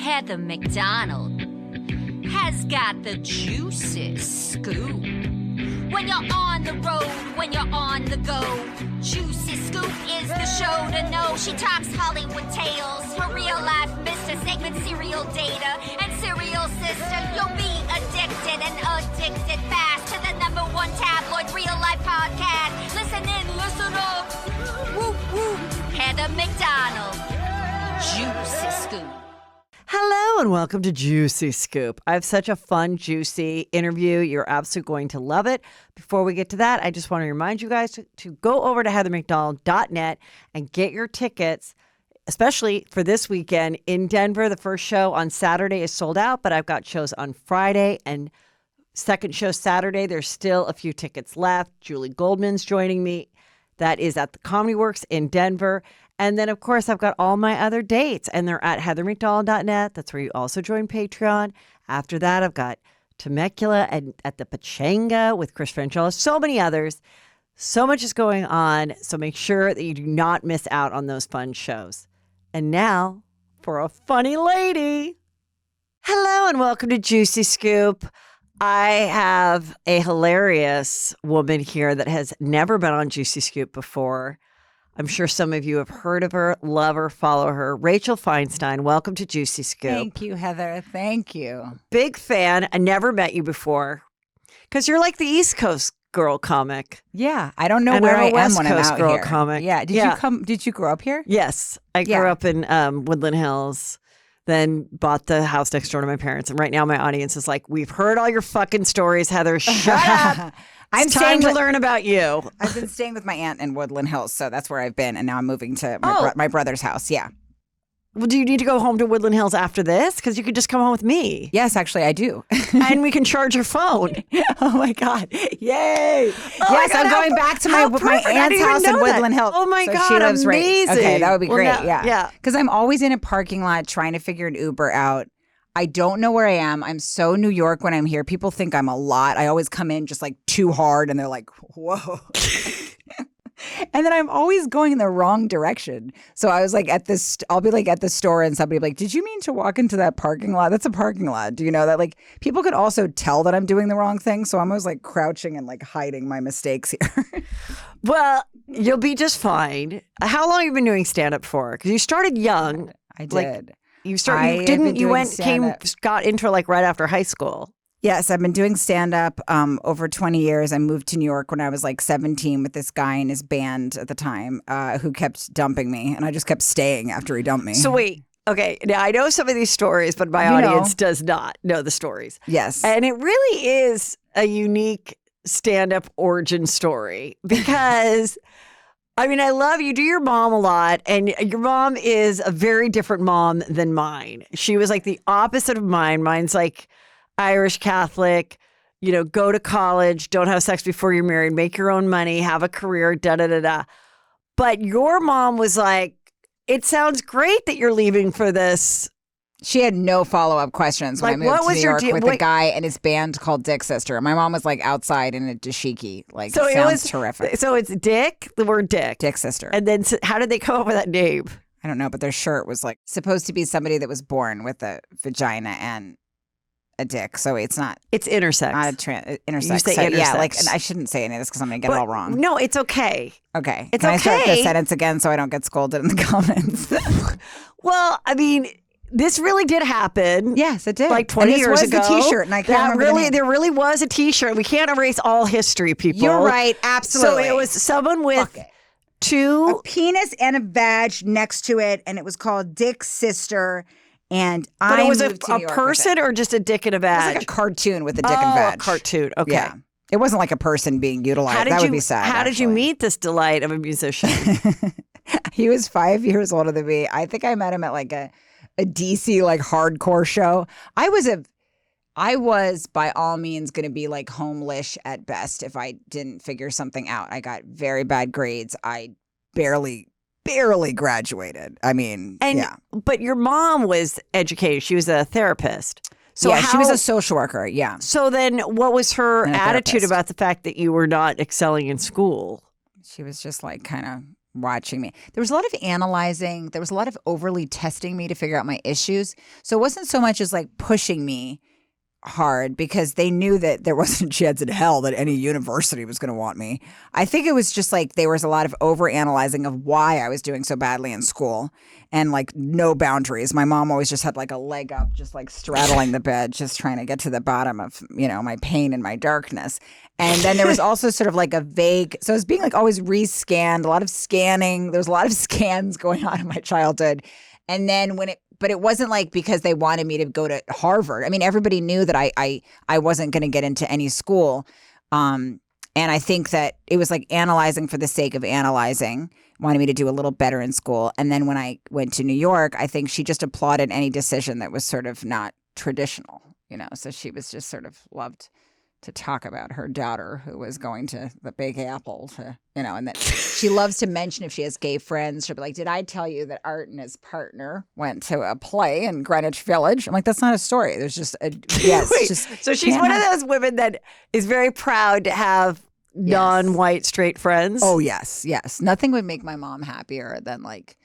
Heather McDonald has got the juiciest scoop. When you're on the road, when you're on the go, Juicy Scoop is the show to know. She talks Hollywood tales, her real life Mr. Segment serial data and serial sister. You'll be addicted and addicted fast to the #1 tabloid real life podcast. Listen in, listen up. Whoop, whoop. Heather McDonald, Juicy Scoop. Hello and welcome to Juicy Scoop. I have such a fun, juicy interview. You're absolutely going to love it. Before we get to that, I just want to remind you guys to go over to heathermcdonald.net and get your tickets, especially for this weekend in Denver. The first show on Saturday is sold out, but I've got shows on Friday and second show Saturday. There's still a few tickets left. Julie Goldman's joining me. That is at the Comedy Works in Denver. And then, of course, I've got all my other dates, and they're at heathermcdonald.net. That's where you also join Patreon. After that, I've got Temecula and at the Pachanga with Chris Franchella. So many others. So much is going on. So make sure that you do not miss out on those fun shows. And now for a funny lady. Hello and welcome to Juicy Scoop. I have a hilarious woman here that has never been on Juicy Scoop before. I'm sure some of you have heard of her, love her, follow her. Rachel Feinstein, welcome to Juicy Scoop. Thank you, Heather. Thank you. Big fan. I never met you before because you're like the East Coast girl comic. Yeah, I don't know and where I'm I a am West when Coast I'm out girl here. comic. Yeah. Did you grow up here? Yes, I grew up in Woodland Hills. Then bought the house next door to my parents. And right now my audience is like, we've heard all your fucking stories, Heather. Shut up. It's time to learn about you. I've been staying with my aunt in Woodland Hills, so that's where I've been. And now I'm moving to my brother's house. Yeah. Well, do you need to go home to Woodland Hills after this? Because you could just come home with me. Yes, actually, I do. And we can charge your phone. Oh, my God. Yay. Oh yes, I'm going back to my aunt's house in Woodland Hills. Oh, my so God, she lives amazing. Right. Okay, that would be great. Now, yeah. Because I'm always in a parking lot trying to figure an Uber out. I don't know where I am. I'm so New York when I'm here. People think I'm a lot. I always come in just like too hard and they're like, whoa. And then I'm always going in the wrong direction. So I was like I'll be like at the store and somebody will be like, did you mean to walk into that parking lot? That's a parking lot. Do you know that? Like people could also tell that I'm doing the wrong thing. So I'm always like crouching and like hiding my mistakes here. Well, you'll be just fine. How long have you been doing stand-up for? Because you started young. I did. Like, got into like right after high school. Yes, I've been doing stand-up over 20 years. I moved to New York when I was like 17 with this guy in his band at the time who kept dumping me. And I just kept staying after he dumped me. So wait, okay. Now I know some of these stories, but my audience does not know the stories. Yes. And it really is a unique stand-up origin story because... I mean, I love you do your mom a lot, and your mom is a very different mom than mine. She was like the opposite of mine. Mine's like Irish Catholic, go to college, don't have sex before you're married, make your own money, have a career, da-da-da-da. But your mom was like, it sounds great that you're leaving for this. She had no follow-up questions when I moved to New York with a guy and his band called Dick Sister. My mom was like outside in a dashiki. Like, so it sounds terrific. So it's Dick, the word Dick. Dick Sister. And then how did they come up with that name? I don't know, but their shirt was like supposed to be somebody that was born with a vagina and a dick. So it's not. It's intersex. Not intersex. You say so, intersex. Yeah, like, and I shouldn't say any of this because I'm going to get it all wrong. No, it's okay. Okay. It's Can okay. I start the sentence again so I don't get scolded in the comments? Well, I mean... This really did happen. Yes, it did. Like 20 years ago. There was a T-shirt, and I can't remember the name. There really was a T-shirt. We can't erase all history, people. You're right, absolutely. So it was someone with a penis and a vag next to it, and it was called Dick Sister. And but it was a person or just a dick and a vag? It was like a cartoon with a dick and vag. A cartoon. Okay. Yeah. It wasn't like a person being utilized. That would be sad. How did you meet this delight of a musician? He was 5 years older than me. I think I met him at like a DC like hardcore show. I was by all means going to be like homelish at best if I didn't figure something out. I got very bad grades. I barely graduated. I mean, But your mom was educated. She was a therapist. So she was a social worker. Yeah. So then what was her attitude about the fact that you were not excelling in school? She was just like kind of watching me. There was a lot of analyzing. There was a lot of overly testing me to figure out my issues. So it wasn't so much as like pushing me hard because they knew that there wasn't a chance in hell that any university was going to want me. I think it was just like there was a lot of over analyzing of why I was doing so badly in school and like no boundaries. My mom always just had like a leg up, just like straddling the bed, just trying to get to the bottom of, you know, my pain and my darkness. And then there was also sort of like a vague, so I was being like always re-scanned, a lot of scanning. There was a lot of scans going on in my childhood. And then but it wasn't like because they wanted me to go to Harvard. I mean, everybody knew that I wasn't going to get into any school. And I think that it was like analyzing for the sake of analyzing, wanted me to do a little better in school. And then when I went to New York, I think she just applauded any decision that was sort of not traditional, you know. So she was just sort of loved to talk about her daughter who was going to the Big Apple to, you know, and that she loves to mention if she has gay friends, she'll be like, did I tell you that Art and his partner went to a play in Greenwich Village? I'm like, that's not a story. There's just a, yes. Wait, just, so she's one of those women that is very proud to have non-white straight friends? Oh, yes, yes. Nothing would make my mom happier than like,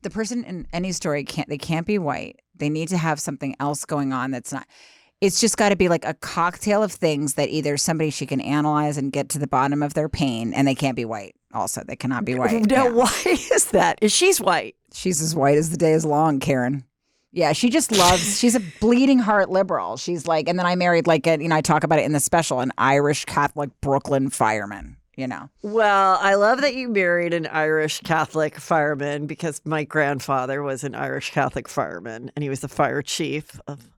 the person in any story can't be white. They need to have something else going on that's not. It's just got to be like a cocktail of things that either somebody she can analyze and get to the bottom of their pain, and they can't be white. Also, they cannot be white. Now, why is that? Is she's white? She's as white as the day is long, Karen. Yeah, she just loves. She's a bleeding heart liberal. She's like, and then I married like I talk about it in the special, an Irish Catholic Brooklyn fireman. You know. Well, I love that you married an Irish Catholic fireman because my grandfather was an Irish Catholic fireman, and he was the fire chief of.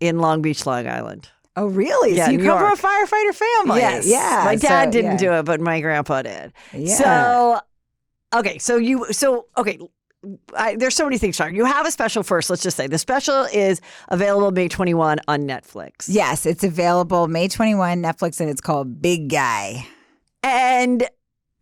In Long Beach, Long Island. Oh, really? Yeah, so you New come York. from a firefighter family. Yes. Yeah. My dad didn't do it, but my grandpa did. Yeah. So, okay. There's so many things, Char. You have a special first. Let's just say the special is available May 21 on Netflix. Yes, it's available May 21, Netflix, and it's called Big Guy. And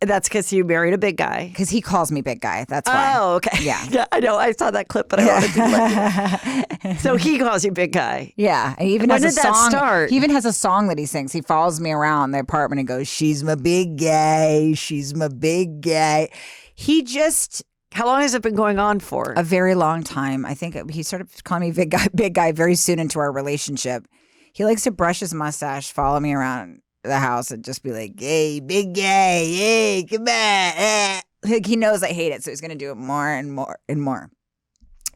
that's because you married a big guy. Because he calls me Big Guy. That's why. Oh, okay. Yeah. Yeah, I know. I saw that clip, but I wanted to let you. So he calls you Big Guy. Yeah. He even When has did a that song. start? He even has a song that he sings. He follows me around the apartment and goes, "She's my big guy. She's my big guy." He just. How long has it been going on for? A very long time. I think he started calling me Big Guy very soon into our relationship. He likes to brush his mustache, follow me around the house and just be like, "Hey, big guy, hey, come on." Like, he knows I hate it, so he's going to do it more and more and more.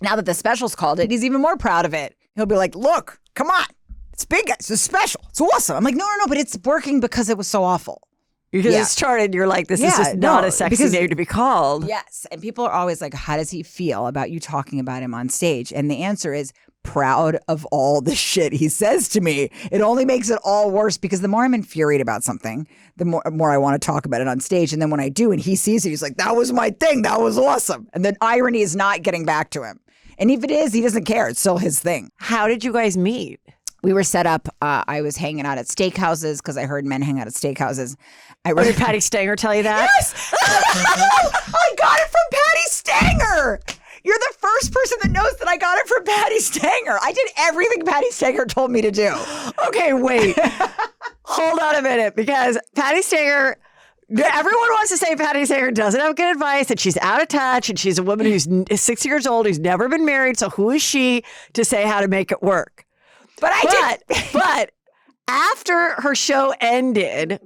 Now that the special's called it, he's even more proud of it. He'll be like, "Look, come on. It's Big Guy. It's a special. It's awesome." I'm like, no, but it's working because it was so awful. Because it started, you're like, this is just not a sexy name to be called. Yes. And people are always like, how does he feel about you talking about him on stage? And the answer is, proud of all the shit he says to me. It only makes it all worse because the more I'm infuriated about something, the more I want to talk about it on stage. And then when I do and he sees it, he's like, that was my thing. That was awesome. And the irony is not getting back to him. And if it is, he doesn't care. It's still his thing. How did you guys meet? We were set up. I was hanging out at steakhouses because I heard men hang out at steakhouses. Did Patty Stanger tell you that? Yes! I got it from Patty Stanger! You're the first person that knows that I got it from Patty Stanger. I did everything Patty Stanger told me to do. Okay, wait. Hold on a minute, because Patty Stanger, everyone wants to say Patty Stanger doesn't have good advice, that she's out of touch, and she's a woman who's 6 years old, who's never been married, so who is she to say how to make it work? But after her show ended,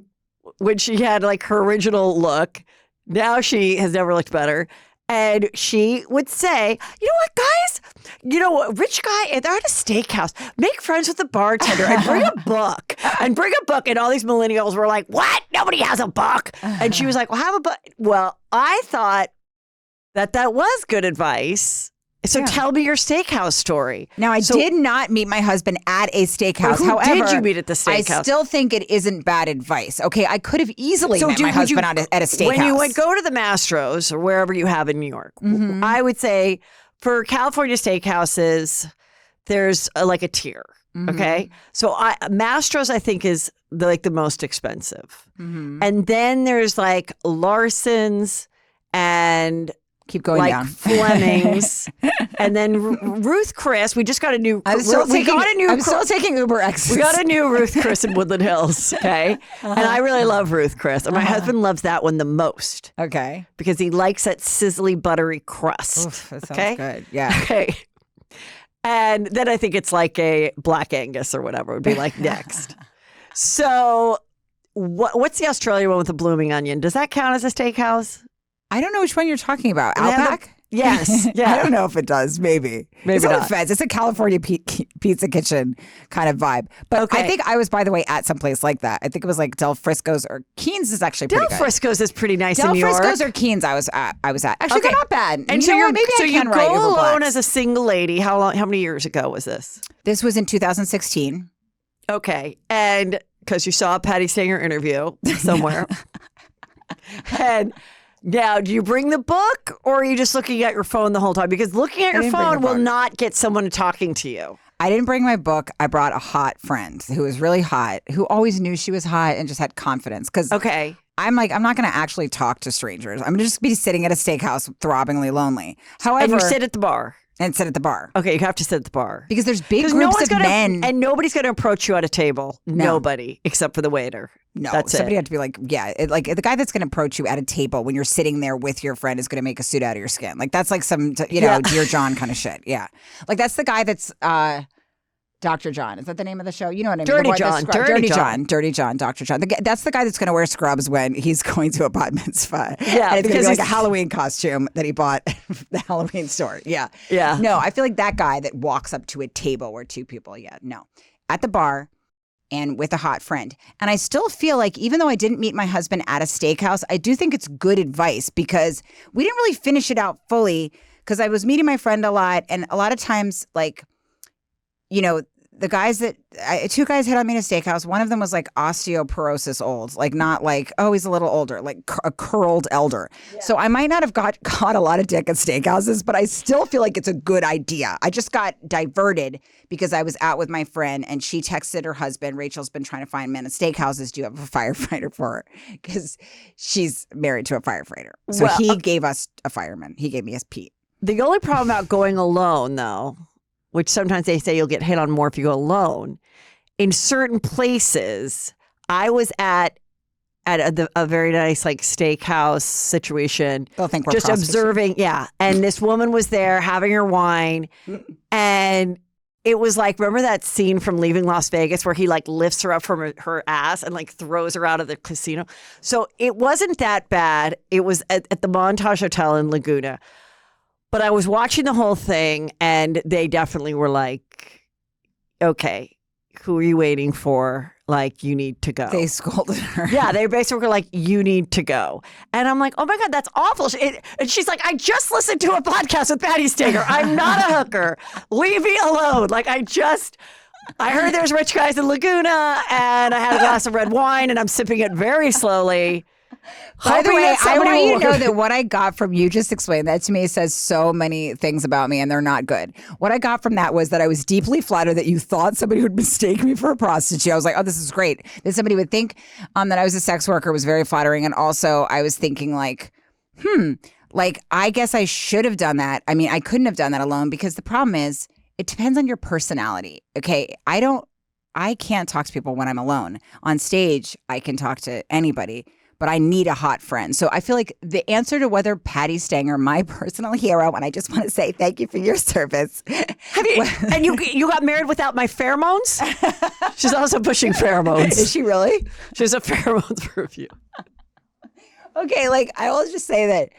when she had like her original look, now she has never looked better. And she would say, you know what, guys? You know what, rich guy, and they're at a steakhouse. Make friends with the bartender and bring a book. And bring a book. And all these millennials were like, what? Nobody has a book. And she was like, well, have a book. Well, I thought that was good advice. So tell me your steakhouse story. Now, I did not meet my husband at a steakhouse. Who However, did you meet at the steakhouse? I still think it isn't bad advice. Okay, I could have easily met my husband at a steakhouse. When you would go to the Mastro's or wherever you have in New York, I would say for California steakhouses, there's like a tier. Okay, so Mastro's I think is the most expensive, and then there's like Larson's and. Keep going like down. Fleming's And then Ruth Chris, we just got a new. I'm still taking Uber X. We got a new Ruth Chris in Woodland Hills. Okay, and I really love Ruth Chris, and my husband loves that one the most. Okay, because he likes that sizzly, buttery crust. Oof, that sounds good. Yeah. Okay. And then I think it's like a Black Angus or whatever would be like next. So what's the Australia one with the blooming onion? Does that count as a steakhouse? I don't know which one you're talking about. Outback? Yes. Yeah. I don't know if it does. Maybe it's on the fence. It's a California pizza kitchen kind of vibe. But I think I was, by the way, at some place like that. I think it was like Del Frisco's or Keen's is actually pretty good. Del Frisco's is pretty nice in New Del York. Frisco's or Keen's I was at. Actually, they're not bad. And so maybe I can write go Uber alone Blacks. as a single lady. How many years ago was this? This was in 2016. Okay. And because you saw a Patty Stanger interview somewhere. And now, do you bring the book or are you just looking at your phone the whole time? Because looking at your phone will not get someone talking to you. I didn't bring my book. I brought a hot friend who was really hot, who always knew she was hot and just had confidence. Because I'm like, I'm not going to actually talk to strangers. I'm going to just be sitting at a steakhouse throbbingly lonely. However, and you sit at the bar. And sit at the bar. Okay, you have to sit at the bar. Because there's big groups of men. And nobody's going to approach you at a table. No. Nobody, except for the waiter. No, that's somebody it. had to be like, like the guy that's going to approach you at a table when you're sitting there with your friend is going to make a suit out of your skin. Like that's like some, Dear John kind of shit. Yeah. Like that's the guy that's Dr. John. Is that the name of the show? You know what I mean? Dirty John. Dirty John. Dr. John. That's the guy that's going to wear scrubs when he's going to a bat mitzvah. Yeah. And it's going to be like a Halloween costume that he bought at the Halloween store. Yeah. Yeah. No, I feel like that guy that walks up to a table where two people, no. At the bar and with a hot friend. And I still feel like even though I didn't meet my husband at a steakhouse, I do think it's good advice because we didn't really finish it out fully because I was meeting my friend a lot. And a lot of times, like, the guys two guys hit on me in a steakhouse. One of them was like osteoporosis old, like not like, oh, he's a little older, like a curled elder. Yeah. So I might not have caught a lot of dick at steakhouses, but I still feel like it's a good idea. I just got diverted because I was out with my friend and she texted her husband. Rachel's been trying to find men at steakhouses. Do you have a firefighter for her? Because she's married to a firefighter. So he gave us a fireman. He gave me a Pete. The only problem about going alone, though, which sometimes they say you'll get hit on more if you go alone. In certain places, I was at a very nice like steakhouse situation. They'll think we're just observing, and this woman was there having her wine, and it was like, remember that scene from Leaving Las Vegas where he like lifts her up from her ass and like throws her out of the casino? So it wasn't that bad. It was at the Montage Hotel in Laguna. But I was watching the whole thing, and they definitely were like, okay, who are you waiting for? Like, you need to go. They scolded her. Yeah, they basically were like, you need to go. And I'm like, oh my God, that's awful. And she's like, I just listened to a podcast with Patty Stanger. I'm not a hooker. Leave me alone. Like, I heard there's rich guys in Laguna, and I had a glass of red wine, and I'm sipping it very slowly. By the way, I want you to know that what I got from you, just explain that to me, says so many things about me and they're not good. What I got from that was that I was deeply flattered that you thought somebody would mistake me for a prostitute. I was like, oh, this is great. That somebody would think that I was a sex worker was very flattering. And also I was thinking like, I guess I should have done that. I mean, I couldn't have done that alone because the problem is it depends on your personality. Okay. I can't talk to people when I'm alone. On stage, I can talk to anybody. But I need a hot friend. So I feel like the answer to whether Patty Stanger, my personal hero, and I just want to say thank you for your service. And you got married without my pheromones? She's also pushing pheromones. Is she really? She's a pheromones review. Okay, I will just say that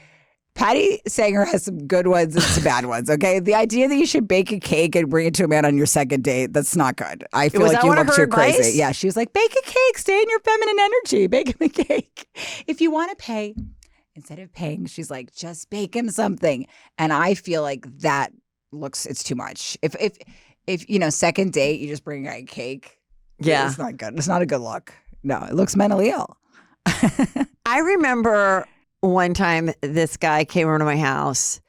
Patty Stanger has some good ones and some bad ones, okay? The idea that you should bake a cake and bring it to a man on your second date, that's not good. I feel like you look too crazy. Yeah, she was like, bake a cake, stay in your feminine energy, bake him a cake. If you want to pay, instead of paying, she's like, just bake him something. And I feel like it's too much. If second date, you just bring a cake. Yeah. It's not good. It's not a good look. No, it looks mentally ill. I remember one time this guy came over to my house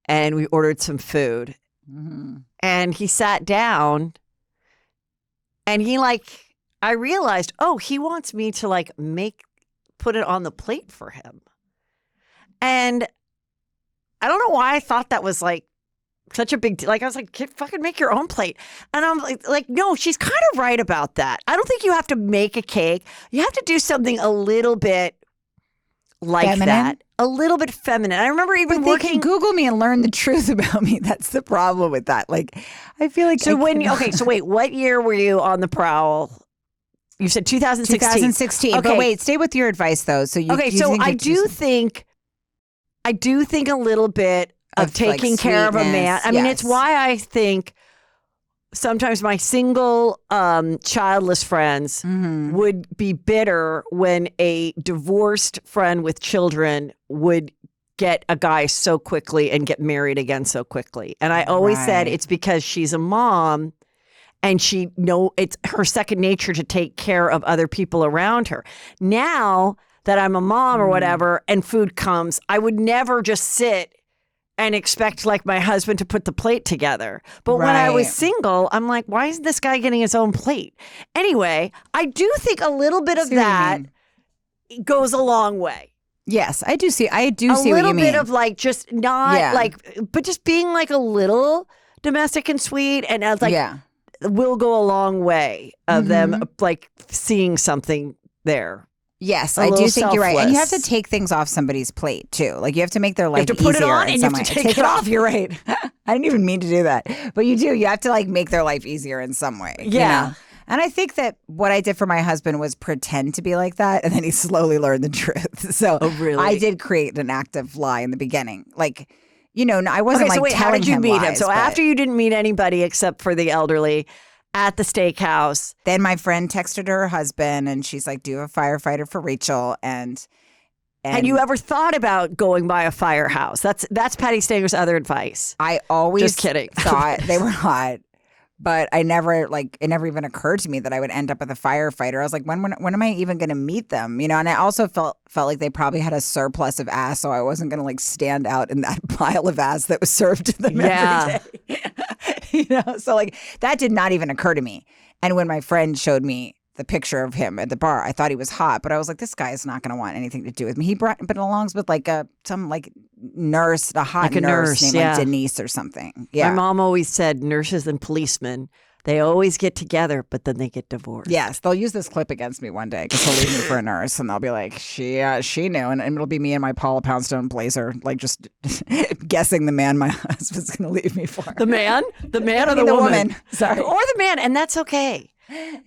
and we ordered some food. Mm-hmm. And he sat down and I realized, he wants me to put it on the plate for him. And I don't know why I thought that was such a big deal. Like, I was like, "Kid, fucking make your own plate." And I'm like, no, she's kind of right about that. I don't think you have to make a cake. You have to do something a little bit like Feminine? that. A little bit feminine. I remember even But they can Google me and learn the truth about me. That's the problem with that. Like, I feel like So so wait, what year were you on the prowl? You said 2016. 2016. Okay. But wait, stay with your advice though. So I do think a little bit of taking like, care of a man. sweetness, I mean, yes. it's why I think sometimes my single childless friends Mm-hmm. would be bitter when a divorced friend with children would get a guy so quickly and get married again so quickly. And I always said Right. it's because she's a mom and it's her second nature to take care of other people around her. Now that I'm a mom or whatever and food comes, I would never just sit and expect like my husband to put the plate together. But when I was Right. single, I'm like, why isn't this guy getting his own plate? Anyway, I do think a little bit of See what you that mean. goes a long way. Yes, I do see. I do A see what little you mean. bit of like just not Yeah. like, but just being like a little domestic and sweet, and like yeah. will go a long way of them Mm-hmm. like seeing something there. Yes, a I do little think you're right. And you have to selfless. take things off somebody's plate too. Like you have to make their life have to put it easier on in and you some have to way. take it off. You're right. I didn't even mean to do that. But you do. You have to like make their life easier in some way. you Yeah. know? And I think that what I did for my husband was pretend to be like that. And then he slowly learned the truth. So Oh, really? I did create an active lie in the beginning. Like, I wasn't Okay, so like wait, how telling did you him meet him? lies, So but after you didn't meet anybody except for the elderly at the steakhouse. then my friend texted her husband and she's like, do you have a firefighter for Rachel? And Had you ever thought about going by a firehouse? That's Patty Stanger's other advice. I always Just kidding. thought they were hot, but it never even occurred to me that I would end up with a firefighter. I was like, when am I even going to meet them? And I also felt like they probably had a surplus of ass, so I wasn't going to like stand out in that pile of ass that was served to them Yeah. every day. So like that did not even occur to me. And when my friend showed me the picture of him at the bar, I thought he was hot, but I was like, this guy is not going to want anything to do with me. He belongs with like some like nurse, a hot Like a nurse, named yeah. like Denise or something. Yeah. My mom always said nurses and policemen, they always get together, but then they get divorced. Yes, they'll use this clip against me one day because he'll leave me for a nurse, and they'll be like, "She knew," and it'll be me in my Paula Poundstone blazer, like just guessing the man my husband's going to leave me for. The man or I the mean, woman? Sorry, Or the man, and that's okay.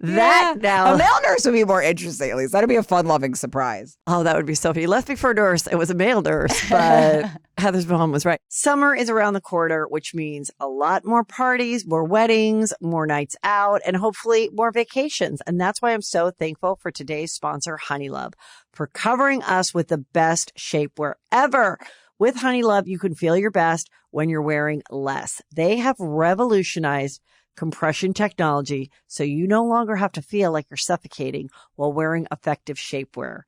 Yeah. Now. A male nurse would be more interesting. At least that'd be a fun-loving surprise. Oh, that would be so funny. You left me for a nurse. It was a male nurse, but Heather's mom was right. Summer is around the corner, which means a lot more parties, more weddings, more nights out, and hopefully more vacations. And that's why I'm so thankful for today's sponsor, Honeylove, for covering us with the best shapewear ever. With Honeylove, you can feel your best when you're wearing less. They have revolutionized compression technology, so you no longer have to feel like you're suffocating while wearing effective shapewear.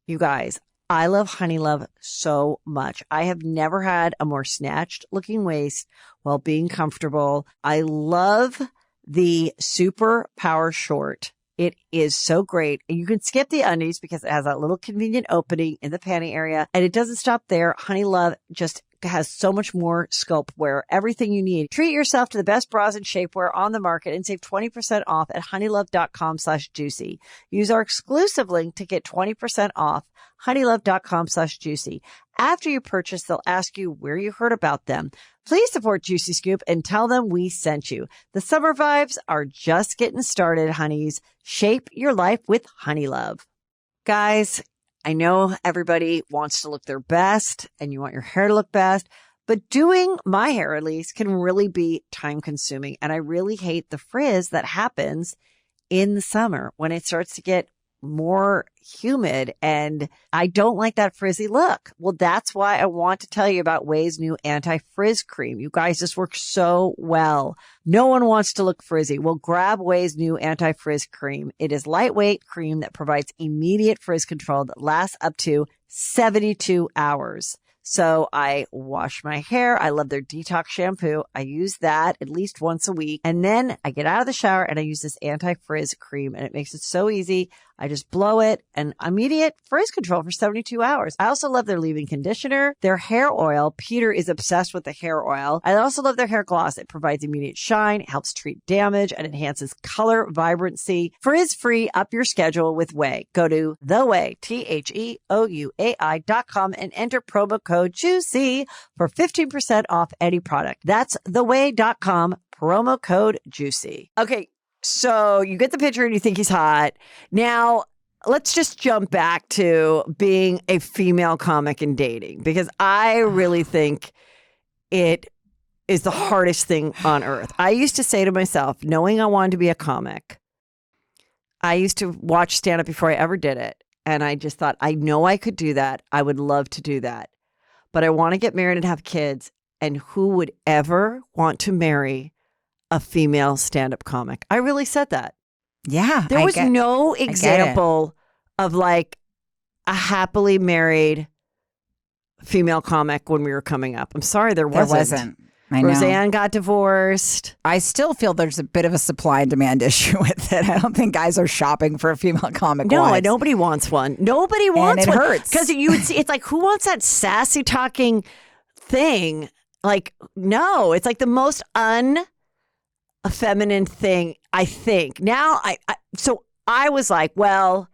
You guys, I love Honeylove so much. I have never had a more snatched looking waist while being comfortable. I love the Super Power Short. It is so great. And you can skip the undies because it has that little convenient opening in the panty area. And it doesn't stop there. Honeylove just has so much more scope wear, everything you need. Treat yourself to the best bras and shapewear on the market and save 20% off at honeylove.com/juicy. Use our exclusive link to get 20% off, honeylove.com/juicy. After you purchase, they'll ask you where you heard about them. Please support Juicy Scoop and tell them we sent you. The summer vibes are just getting started, honeys. Shape your life with Honeylove. Guys, I know everybody wants to look their best and you want your hair to look best, but doing my hair at least can really be time consuming. And I really hate the frizz that happens in the summer when it starts to get more humid, and I don't like that frizzy look. Well, that's why I want to tell you about Ouai's new anti-frizz cream. You guys, this works so well. No one wants to look frizzy. Well, grab Ouai's new anti-frizz cream. It is lightweight cream that provides immediate frizz control that lasts up to 72 hours. So I wash my hair. I love their detox shampoo. I use that at least once a week. And then I get out of the shower and I use this anti-frizz cream, and it makes it so easy. I just blow it and immediate frizz control for 72 hours. I also love their leave-in conditioner, their hair oil. Peter is obsessed with the hair oil. I also love their hair gloss. It provides immediate shine, helps treat damage, and enhances color vibrancy. Frizz-free, up your schedule with Way. Go to TheOuai, TheOuai.com and enter promo code JUICY for 15% off any product. That's TheOuai.com, promo code JUICY. Okay, so you get the picture and you think he's hot. Now, let's just jump back to being a female comic and dating, because I really think it is the hardest thing on earth. I used to say to myself, knowing I wanted to be a comic, I used to watch stand-up before I ever did it. And I just thought, I know I could do that. I would love to do that. But I want to get married and have kids. And who would ever want to marry a female stand-up comic? I really said that. Yeah. There was no example of like a happily married female comic when we were coming up. I'm sorry, there wasn't. I know. Roseanne got divorced. I still feel there's a bit of a supply and demand issue with it. I don't think guys are shopping for a female comic. No, wives. nobody wants one. Nobody wants and it one. hurts. Because you would see, it's like, who wants that sassy talking thing? Like, no, it's like the most unfeminine thing, I think. Now, so I was like, well,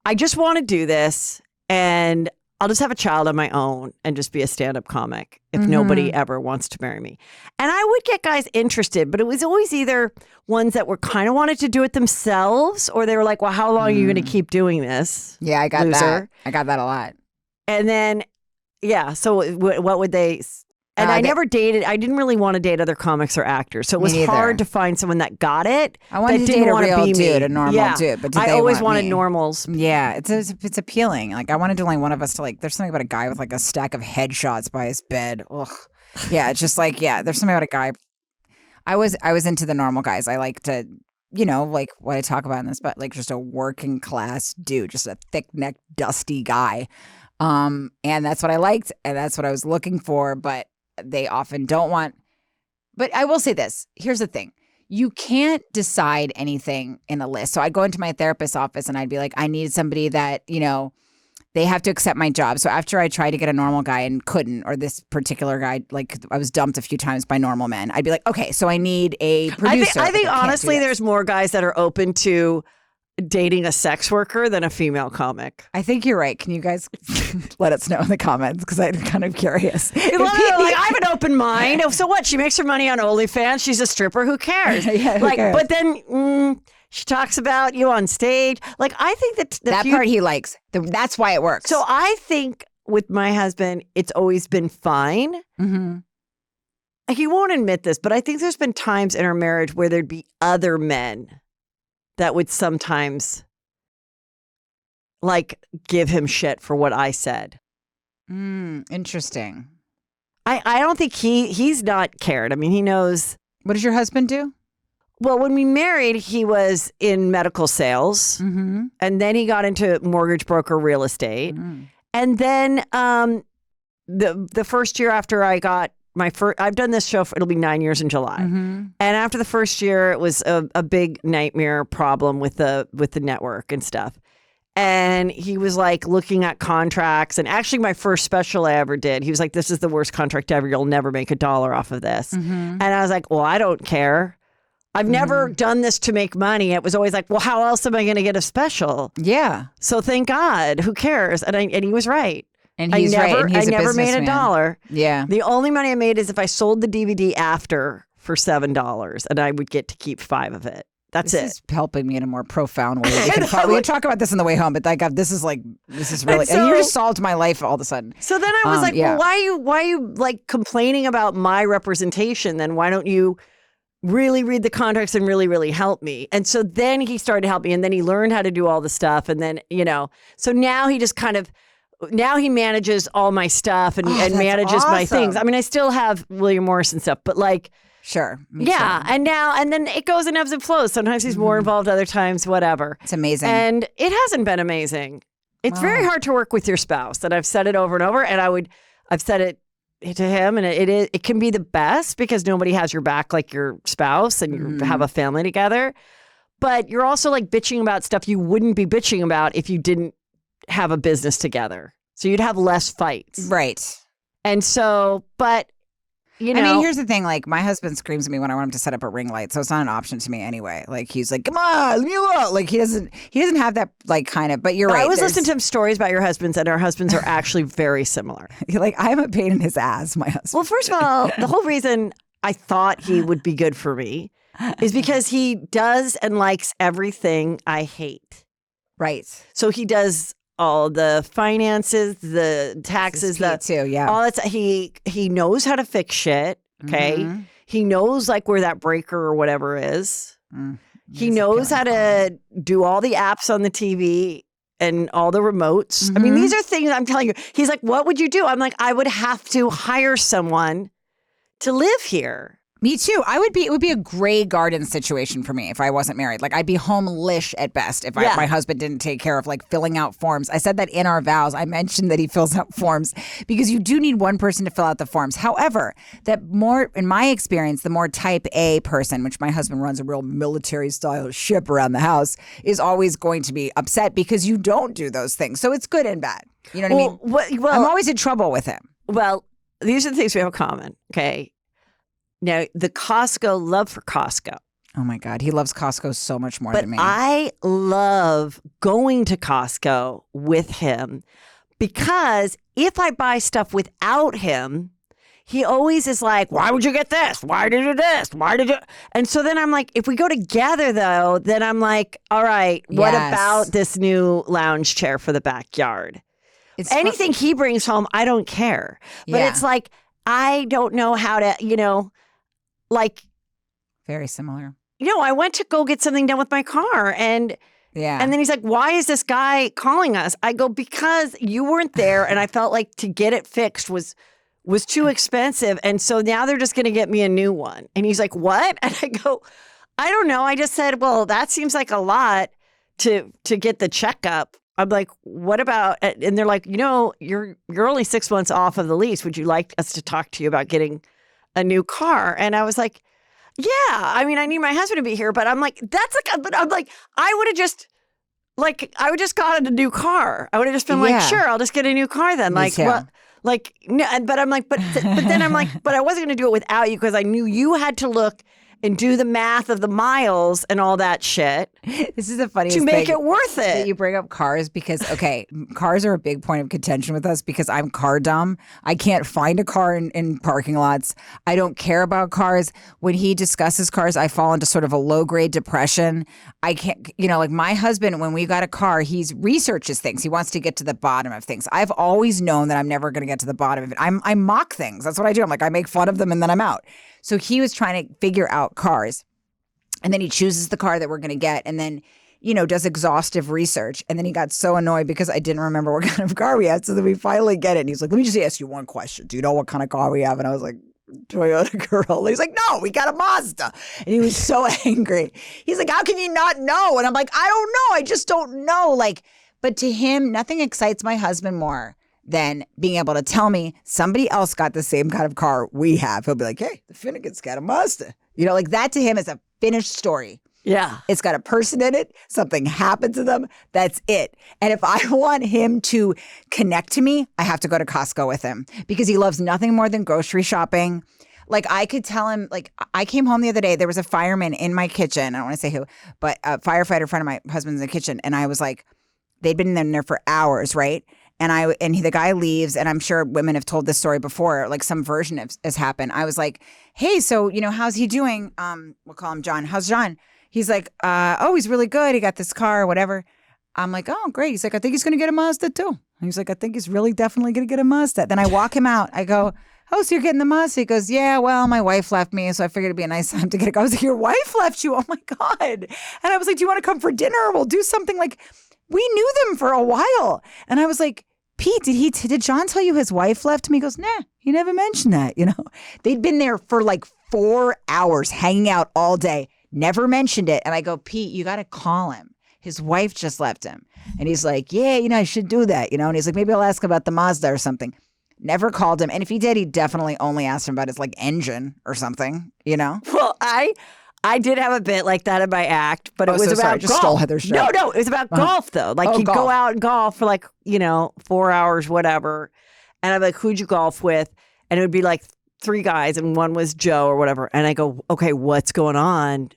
I just want to do this and I'll just have a child on my own and just be a stand-up comic if nobody ever wants to marry me. And I would get guys interested, but it was always either ones that were kind of wanted to do it themselves, or they were like, well, how long are you going to keep doing this? Yeah, I got loser? that. I got that a lot. And then, yeah, so what would they... And I never dated. I didn't really want to date other comics or actors, so it was hard to find someone that got it. I wanted to date a real dude, a normal dude, but I always wanted normals. Yeah, it's appealing. Like I wanted only one of us to like. There's something about a guy with like a stack of headshots by his bed. Ugh. Yeah, it's just like there's something about a guy. I was into the normal guys. I like to, like what I talk about in this, but like just a working class dude, just a thick necked, dusty guy. And that's what I liked, and that's what I was looking for, but. They often don't want, but I will say this. Here's the thing. You can't decide anything in a list. So I'd go into my therapist's office and I'd be like, I need somebody that, they have to accept my job. So after I tried to get a normal guy and couldn't, or this particular guy, like I was dumped a few times by normal men, I'd be like, okay, so I need a producer. I think honestly, there's more guys that are open to dating a sex worker than a female comic. I think you're right. Can you guys let us know in the comments? Because I'm kind of curious. I have an open mind. So what? She makes her money on OnlyFans. She's a stripper. Who cares? Yeah, who cares? But then she talks about you on stage. Like, I think that part he likes. That's why it works. So I think with my husband, it's always been fine. Mm-hmm. He won't admit this, but I think there's been times in our marriage where there'd be other men that would sometimes like give him shit for what I said. Interesting. I don't think he's not cared. I mean, he knows. What does your husband do? Well, when we married, he was in medical sales, and then he got into mortgage broker real estate. And then the first year after I got my first, I've done this show it'll be 9 years in July. And after the first year, it was a big nightmare problem with the network and stuff. And he was like looking at contracts, and actually my first special I ever did, he was like, this is the worst contract ever. You'll never make $1 off of this. And I was like, well, I don't care. I've never done this to make money. It was always like, well, how else am I going to get a special? Yeah. So thank God. Who cares? And he was right. And he's right. And he's I never made $1. Yeah. The only money I made is if I sold the DVD after for $7, and I would get to keep 5 of it. That's this is helping me in a more profound way. We can talk about this on the way home, but this is really, and you just solved my life all of a sudden. So then I was like, well, why are you like complaining about my representation? Then why don't you really read the contracts and really, really help me? And so then he started to help me, and then he learned how to do all the stuff. And then, so now he just now he manages all my stuff and manages my things. I mean, I still have William Morris and stuff, but like, sure. Yeah. And then it goes in ebbs and flows. Sometimes he's more involved, other times, whatever. It's amazing. And it hasn't been amazing. It's very hard to work with your spouse. And I've said it over and over, and I've said it to him, and it can be the best because nobody has your back like your spouse, and you have a family together. but you're also like bitching about stuff you wouldn't be bitching about if you didn't have a business together. So you'd have less fights. Right. And so, but you know, I mean, here's the thing. Like, my husband screams at me when I want him to set up a ring light, so it's not an option to me anyway. Like, he's like, "Come on, leave me alone." Like, he doesn't have that like kind of. But you're right. I always listen to some stories about your husbands, and our husbands are actually very similar. Like, I'm a pain in his ass, my husband. Well, first of all, the whole reason I thought he would be good for me is because he does and likes everything I hate. Right. So he does all the finances, the taxes, too, yeah. all that. He knows how to fix shit. Okay, he knows like where that breaker or whatever is. He knows how to do all the apps on the TV and all the remotes. I mean, these are things I'm telling you. He's like, "What would you do?" I'm like, "I would have to hire someone to live here." Me too. It would be a gray garden situation for me if I wasn't married. Like, I'd be home-lish at best if my husband didn't take care of like filling out forms. I said that in our vows. I mentioned that he fills out forms because you do need one person to fill out the forms. However, that more, in my experience, the more type A person, which my husband runs a real military style ship around the house, is always going to be upset because you don't do those things. So it's good and bad. You know what I mean? Well, I'm always in trouble with him. Well, these are the things we have in common. Okay. Now, the love for Costco. Oh, my God. He loves Costco so much more than me. But I love going to Costco with him because if I buy stuff without him, he always is like, "Why would you get this? Why did you do this? Why did you?" And so then I'm like, if we go together, though, then I'm like, all right, what about this new lounge chair for the backyard? Anything he brings home, I don't care. But it's like, I don't know how to, like, very similar. I went to go get something done with my car and then he's like, "Why is this guy calling us?" I go, "Because you weren't there and I felt like to get it fixed was too expensive. And so now they're just going to get me a new one." And he's like, "What?" And I go, "I don't know. I just said, well, that seems like a lot to get the checkup." I'm like, "What about," and they're like, "You're only 6 months off of the lease. Would you like us to talk to you about getting a new car?" And I was like, "Yeah, I mean, I need my husband to be here," but I'm like, but I'm like, I would just gotten a new car. I would have just been like, "Sure, I'll just get a new car then." Me too. No, but I'm like, but then I'm like, but I wasn't going to do it without you because I knew you had to look and do the math of the miles and all that shit. This is the funniest thing. To make thing it worth it. That you bring up cars because, okay, cars are a big point of contention with us because I'm car dumb. I can't find a car in parking lots. I don't care about cars. When he discusses cars, I fall into sort of a low-grade depression. I can't, like my husband, when we got a car, he researches things. He wants to get to the bottom of things. I've always known that I'm never going to get to the bottom of it. I mock things. That's what I do. I'm like, I make fun of them and then I'm out. So he was trying to figure out cars. And then he chooses the car that we're going to get and then, does exhaustive research. And then he got so annoyed because I didn't remember what kind of car we had. So then we finally get it. And he's like, "Let me just ask you one question. Do you know what kind of car we have?" And I was like, "Toyota Corolla." He's like, "No, we got a Mazda." And he was so angry. He's like, "How can you not know?" And I'm like, "I don't know. I just don't know." But to him, nothing excites my husband more than being able to tell me somebody else got the same kind of car we have. He'll be like, "Hey, the Finnegan's got a Mazda." That to him is a finished story. Yeah. It's got a person in it. Something happened to them. That's it. And if I want him to connect to me, I have to go to Costco with him because he loves nothing more than grocery shopping. Like I could tell him, I came home the other day, there was a fireman in my kitchen. I don't want to say who, but a firefighter friend of my husband's in the kitchen. And I was like, they'd been in there for hours, right? And the guy leaves, and I'm sure women have told this story before, like some version has happened. I was like, "Hey, so, how's he doing?" We'll call him John. "How's John?" He's like, "Oh, he's really good. He got this car or whatever." I'm like, "Oh, great." He's like, "I think he's going to get a Mazda too." And he's like, "I think he's really definitely going to get a Mazda." Then I walk him out. I go, "Oh, so you're getting the Mazda?" He goes, "Yeah, well, my wife left me, so I figured it'd be a nice time to get it." I was like, "Your wife left you? Oh my God." And I was like, "Do you want to come for dinner? We'll do something." Like, we knew them for a while. And I was like, "Pete, did John tell you his wife left him?" He goes, "Nah, he never mentioned that." They'd been there for like 4 hours hanging out all day, never mentioned it. And I go, "Pete, you got to call him. His wife just left him." And he's like, "Yeah, I should do that." And he's like, "Maybe I'll ask about the Mazda or something." Never called him. And if he did, he definitely only asked him about his like engine or something, Well, I did have a bit like that in my act, but it was so about sorry. I just golf. stole Heather's show. No, it was about golf though. Like he'd go golf. out and golf for like, 4 hours, whatever. And I'm like, who'd you golf with? And it would be like 3 guys and one was Joe or whatever. And I go, okay, what's going on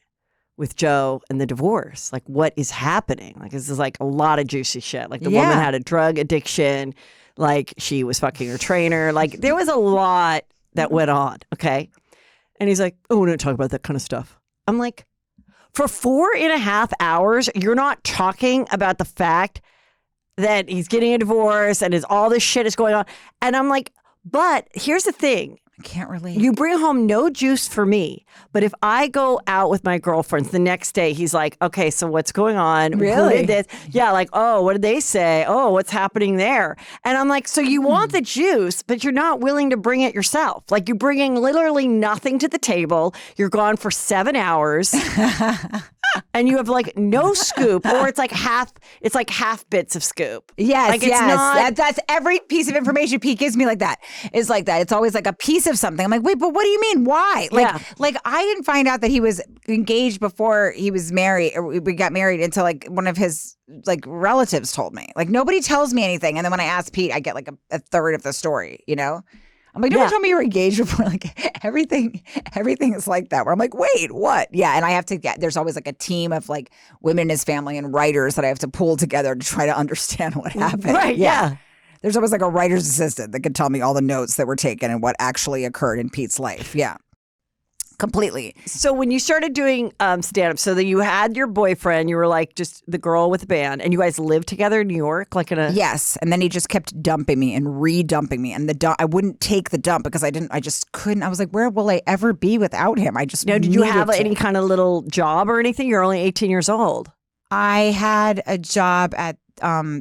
with Joe and the divorce? Like, what is happening? Like, this is like a lot of juicy shit. Like the woman had a drug addiction. Like she was fucking her trainer. Like there was a lot that went on. Okay. And he's like, oh, we don't talk about that kind of stuff. I'm like, for 4.5 hours, you're not talking about the fact that he's getting a divorce and all this shit is going on. And I'm like, but here's the thing. I can't relate. You bring home no juice for me. But if I go out with my girlfriends the next day, he's like, okay, so what's going on? Really? Who did this? Yeah, like, oh, what did they say? Oh, what's happening there? And I'm like, so you want the juice, but you're not willing to bring it yourself. Like you're bringing literally nothing to the table. You're gone for 7 hours. And you have like no scoop, or it's like half bits of scoop. Yes, like, it's not, that's every piece of information Pete gives me like that. Is like that. It's always like a piece of something. I'm like, wait, but what do you mean? Why? Like I didn't find out that he was engaged before he was married, or we got married until like one of his like relatives told me. Like nobody tells me anything. And then when I ask Pete, I get like a third of the story, I'm like, nobody told me you were engaged before. Like everything is like that. Where I'm like, wait, what? Yeah, and I have to there's always like a team of like women in his family and writers that I have to pull together to try to understand what happened. Right, yeah. There's always like a writer's assistant that can tell me all the notes that were taken and what actually occurred in Pete's life. Yeah. Completely. So when you started doing stand-up, so that you had your boyfriend, you were like just the girl with the band, and you guys lived together in New York, like in a... Yes, and then he just kept dumping me and re-dumping me, and I wouldn't take the dump because I just couldn't. I was like, where will I ever be without him? I just Now, did you have any kind of little job or anything? You're only 18 years old. I had a job at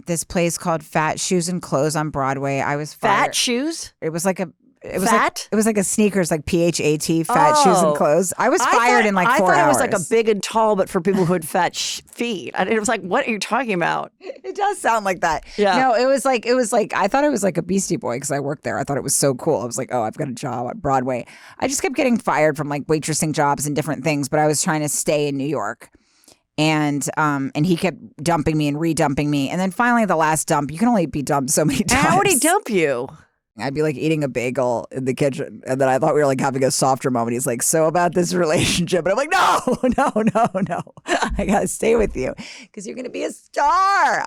this place called Fat Shoes and Clothes on Broadway. I was fired. Fat Shoes? It was like a... It was Fat? It was like a sneakers, like PHAT, Fat Shoes and Clothes. I was fired in like 4 hours. I thought it was like a big and tall, but for people who had fat feet. And it was like, what are you talking about? It does sound like that. Yeah. No, it was like I thought it was like a Beastie Boy because I worked there. I thought it was so cool. I was like, oh, I've got a job at Broadway. I just kept getting fired from like waitressing jobs and different things, but I was trying to stay in New York. And he kept dumping me and re-dumping me. And then finally the last dump, you can only be dumped so many times. How would he dump you? I'd be like eating a bagel in the kitchen, and then I thought we were like having a softer moment. He's like, so about this relationship. And I'm like, no. I got to stay with you because you're going to be a star.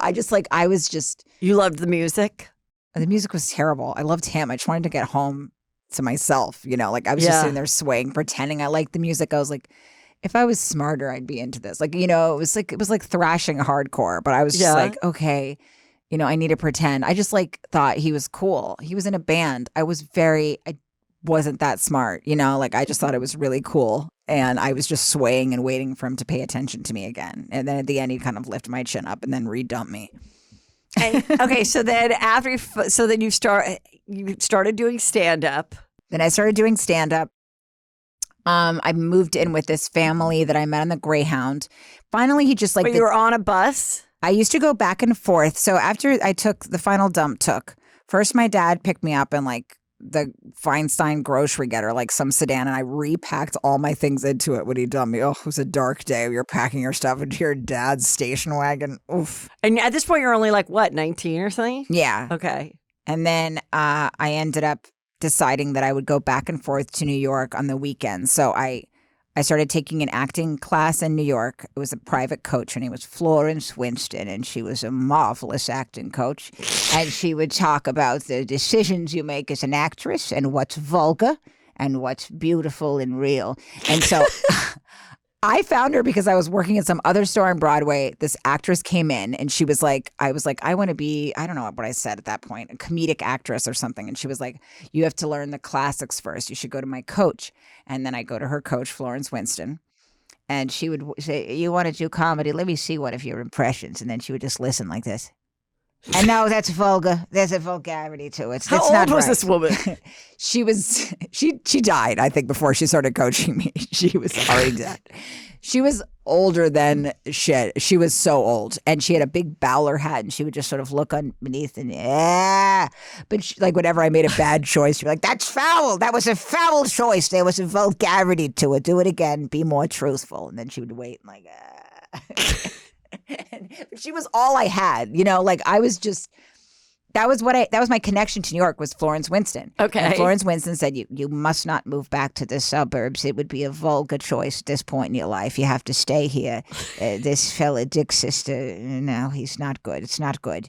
You loved the music? The music was terrible. I loved him. I just wanted to get home to myself, like I was just sitting there swaying, pretending I liked the music. I was like, if I was smarter, I'd be into this. Like, it was like thrashing hardcore, but I was just like, okay. I need to pretend. I just thought he was cool. He was in a band. I wasn't that smart, I just thought it was really cool. And I was just swaying and waiting for him to pay attention to me again. And then at the end, he'd kind of lift my chin up and then re-dump me. And, okay, so then you started doing stand-up. Then I started doing stand-up. I moved in with this family that I met on the Greyhound. Finally, he just But you were on a bus? I used to go back and forth. So after I took the final dump, first my dad picked me up in like the Feinstein grocery getter, like some sedan, and I repacked all my things into it when he dumped me. Oh, it was a dark day. You're packing your stuff into your dad's station wagon. Oof. And at this point, you're only like, what, 19 or something? Yeah. Okay. And then I ended up deciding that I would go back and forth to New York on the weekends. So I started taking an acting class in New York. It was a private coach. Her name was Florence Winston, and she was a marvelous acting coach. And she would talk about the decisions you make as an actress and what's vulgar and what's beautiful and real. And so I found her because I was working at some other store on Broadway. This actress came in and she was like, I want to be, I don't know what I said at that point, a comedic actress or something. And she was like, you have to learn the classics first. You should go to my coach. And then I go to her coach, Florence Winston. And she would say, you want to do comedy? Let me see one of your impressions. And then she would just listen like this. And no, that's vulgar. There's a vulgarity to it. How That's old not was right. this woman? She died, I think, before she started coaching me. She was already dead. She was older than shit. She was so old. And she had a big bowler hat and she would just sort of look underneath and But she, like whenever I made a bad choice, she'd be like, that's foul. That was a foul choice. There was a vulgarity to it. Do it again. Be more truthful. And then she would wait and like, But she was all I had, like I was just, that was my connection to New York was Florence Winston. Okay. And Florence Winston said, you must not move back to the suburbs. It would be a vulgar choice at this point in your life. You have to stay here. This fella, Dick's sister, no, he's not good. It's not good.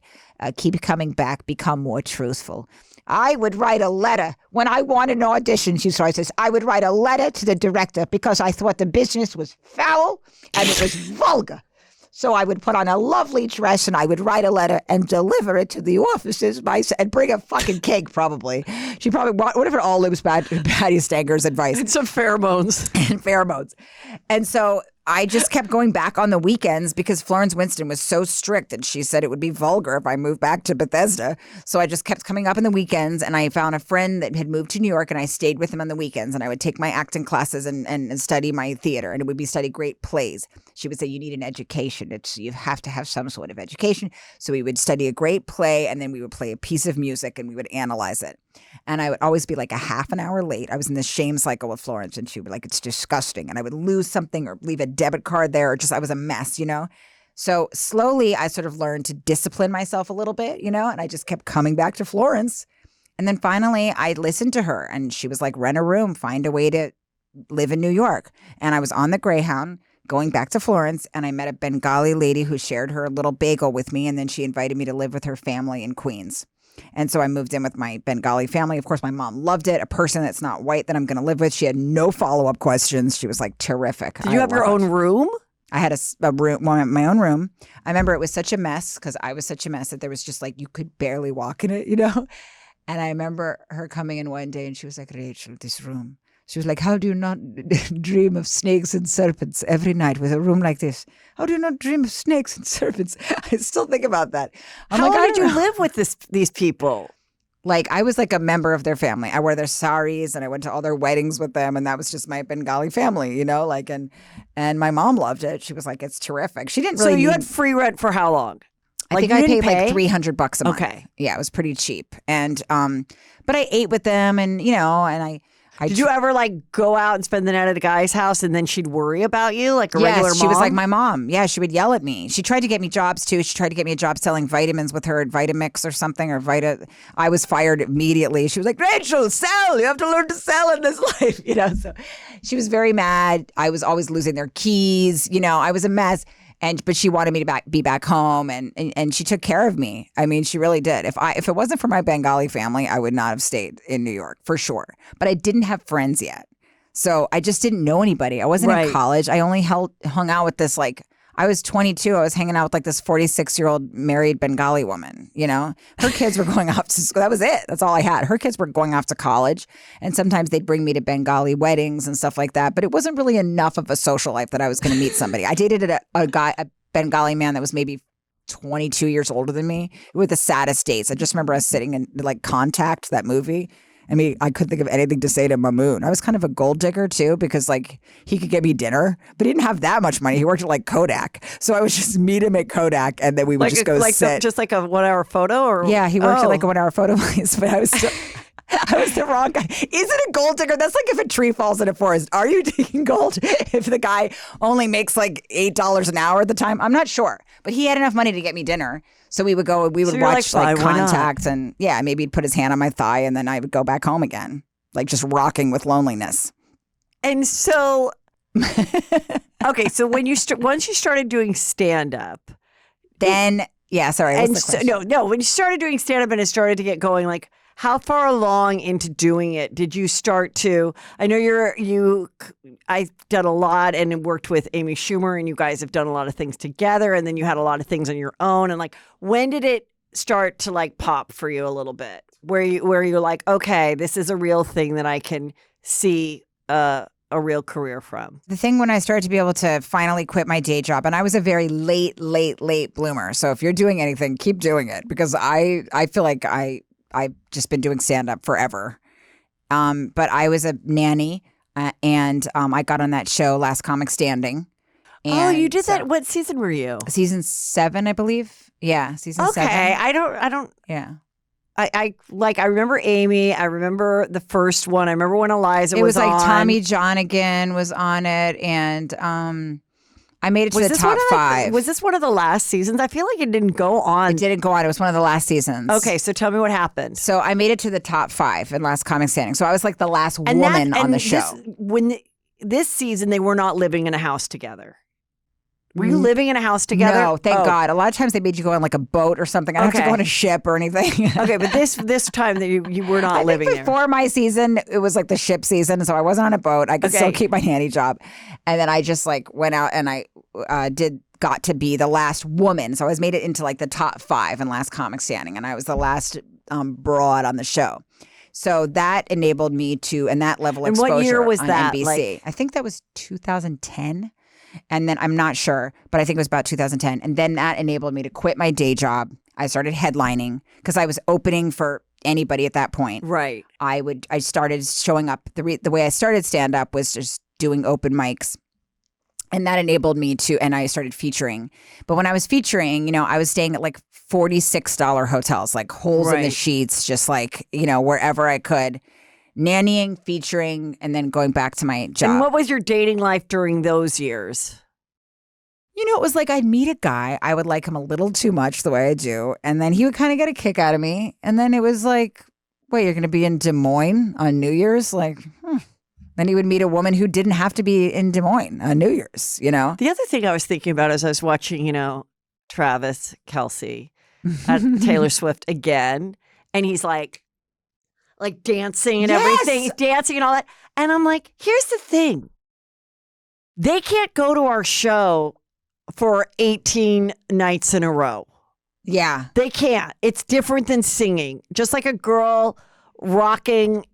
Keep coming back. Become more truthful. I would write a letter when I wanted an audition. She says, I would write a letter to the director because I thought the business was foul and it was vulgar. So I would put on a lovely dress and I would write a letter and deliver it to the offices and bring a fucking cake probably. She probably, what if it all lives Patty Stanger's advice? And some pheromones. And pheromones. And so I just kept going back on the weekends because Florence Winston was so strict and she said it would be vulgar if I moved back to Bethesda. So I just kept coming up in the weekends and I found a friend that had moved to New York and I stayed with him on the weekends and I would take my acting classes and study my theater and it would be study great plays. She would say, you need an education. You have to have some sort of education. So we would study a great play and then we would play a piece of music and we would analyze it. And I would always be like a half an hour late. I was in this shame cycle with Florence and she would be like, it's disgusting. And I would lose something or leave a debit card there or just I was a mess, So slowly I sort of learned to discipline myself a little bit, and I just kept coming back to Florence. And then finally I listened to her and she was like, rent a room, find a way to live in New York. And I was on the Greyhound going back to Florence and I met a Bengali lady who shared her little bagel with me and then she invited me to live with her family in Queens. And so I moved in with my Bengali family. Of course, my mom loved it. A person that's not white that I'm going to live with. She had no follow-up questions. She was like terrific. Did you have your own room? I had a room, my own room. I remember it was such a mess because I was such a mess that there was just like you could barely walk in it, And I remember her coming in one day and she was like, Rachel, this room. She was like, how do you not dream of snakes and serpents every night with a room like this? How do you not dream of snakes and serpents? I still think about that. How long did you live with these people? Like, I was like a member of their family. I wore their saris and I went to all their weddings with them. And that was just my Bengali family, and my mom loved it. She was like, it's terrific. She didn't really. So you had free rent for how long? I think I paid like $300 a month. Okay. Yeah, it was pretty cheap. And, but I ate with them and, and I did you ever like go out and spend the night at a guy's house and then she'd worry about you like a regular mom? She was like my mom. Yeah, she would yell at me. She tried to get me jobs too. She tried to get me a job selling vitamins with her at Vitamix or something or I was fired immediately. She was like, Rachel, sell. You have to learn to sell in this life. So she was very mad. I was always losing their keys. I was a mess. But she wanted me to be back home, and she took care of me. I mean, she really did. If it wasn't for my Bengali family, I would not have stayed in New York for sure. But I didn't have friends yet, so I just didn't know anybody. I wasn't in college. I only hung out with this I was 22. I was hanging out with like this 46-year-old married Bengali woman, Her kids were going off to school. That was it. That's all I had. Her kids were going off to college. And sometimes they'd bring me to Bengali weddings and stuff like that. But it wasn't really enough of a social life that I was going to meet somebody. I dated a Bengali man that was maybe 22 years older than me. It was the saddest dates. I just remember us sitting in like Contact, that movie. I mean, I couldn't think of anything to say to Mamoon. I was kind of a gold digger too because like he could get me dinner, but he didn't have that much money. He worked at like Kodak. So I was just meet him at Kodak and then we would just go sit. Just like a 1 hour photo? Or yeah, he worked at like a 1 hour photo place, but I was still... I was the wrong guy. Is it a gold digger? That's like if a tree falls in a forest. Are you taking gold if the guy only makes like $8 an hour at the time? I'm not sure. But he had enough money to get me dinner. So we would watch like Contact and maybe he'd put his hand on my thigh and then I would go back home again. Like just rocking with loneliness. And so, okay, so when once you started doing stand-up. Then, sorry. When you started doing stand-up and it started to get going, like, how far along into doing it did you start to? I know I've done a lot and worked with Amy Schumer, and you guys have done a lot of things together, and then you had a lot of things on your own. And like, when did it start to like pop for you a little bit? Where you're like, okay, this is a real thing that I can see a real career from? The thing when I started to be able to finally quit my day job, and I was a very late bloomer. So if you're doing anything, keep doing it, because I feel like I've just been doing stand-up forever. But I was a nanny, and I got on that show, Last Comic Standing. And you did that. What season were you? Season 7, I believe. Yeah, season 7. Okay, I don't. Yeah. I remember Amy. I remember the first one. I remember when Eliza was on. It was like Tommy Johnigan was on it, and I made it to the top 5. Was this one of the last seasons? I feel like it didn't go on. It didn't go on. It was one of the last seasons. Okay, so tell me what happened. So I made it to the top 5 in Last Comic Standing. So I was like the last woman on the show. This season, they were not living in a house together. Were you living in a house together? No, thank God. A lot of times they made you go on like a boat or something. I don't have to go on a ship or anything. Okay, but this time that you were not living there. Before my season, it was like the ship season, so I wasn't on a boat. I could still keep my nanny job, and then I just like went out and I got to be the last woman. So I was made it into like the top 5 in Last Comic Standing, and I was the last broad on the show. So that enabled me to, and that level of exposure. And what year was on that? NBC. I think that was 2010. And then I'm not sure, but I think it was about 2010. And then that enabled me to quit my day job. I started headlining because I was opening for anybody at that point. Right. I started showing up. The way I started stand up was just doing open mics. And that enabled me to, and I started featuring. But when I was featuring, I was staying at like $46 hotels, like holes in the sheets, just like, wherever I could. Nannying, featuring, and then going back to my job. And what was your dating life during those years? It was like I'd meet a guy. I would like him a little too much the way I do. And then he would kind of get a kick out of me. And then it was like, wait, you're going to be in Des Moines on New Year's? Like, Then he would meet a woman who didn't have to be in Des Moines on New Year's, The other thing I was thinking about as I was watching, Travis Kelce at Taylor Swift again. And he's like dancing and everything. He's dancing and all that. And I'm like, here's the thing. They can't go to our show for 18 nights in a row. Yeah. They can't. It's different than singing. Just like a girl rocking,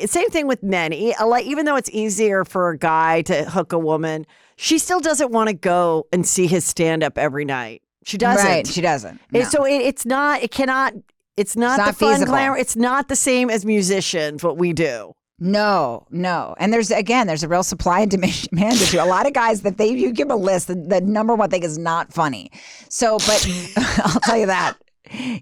same thing with men. Even though it's easier for a guy to hook a woman, she still doesn't want to go and see his stand-up every night. She doesn't. Right, she doesn't. No. So it's not the fun glamour. It's not the same as musicians, what we do. No. And there's a real supply and demand issue. A lot of guys that you give a list, the number one thing is not funny. So, but I'll tell you that.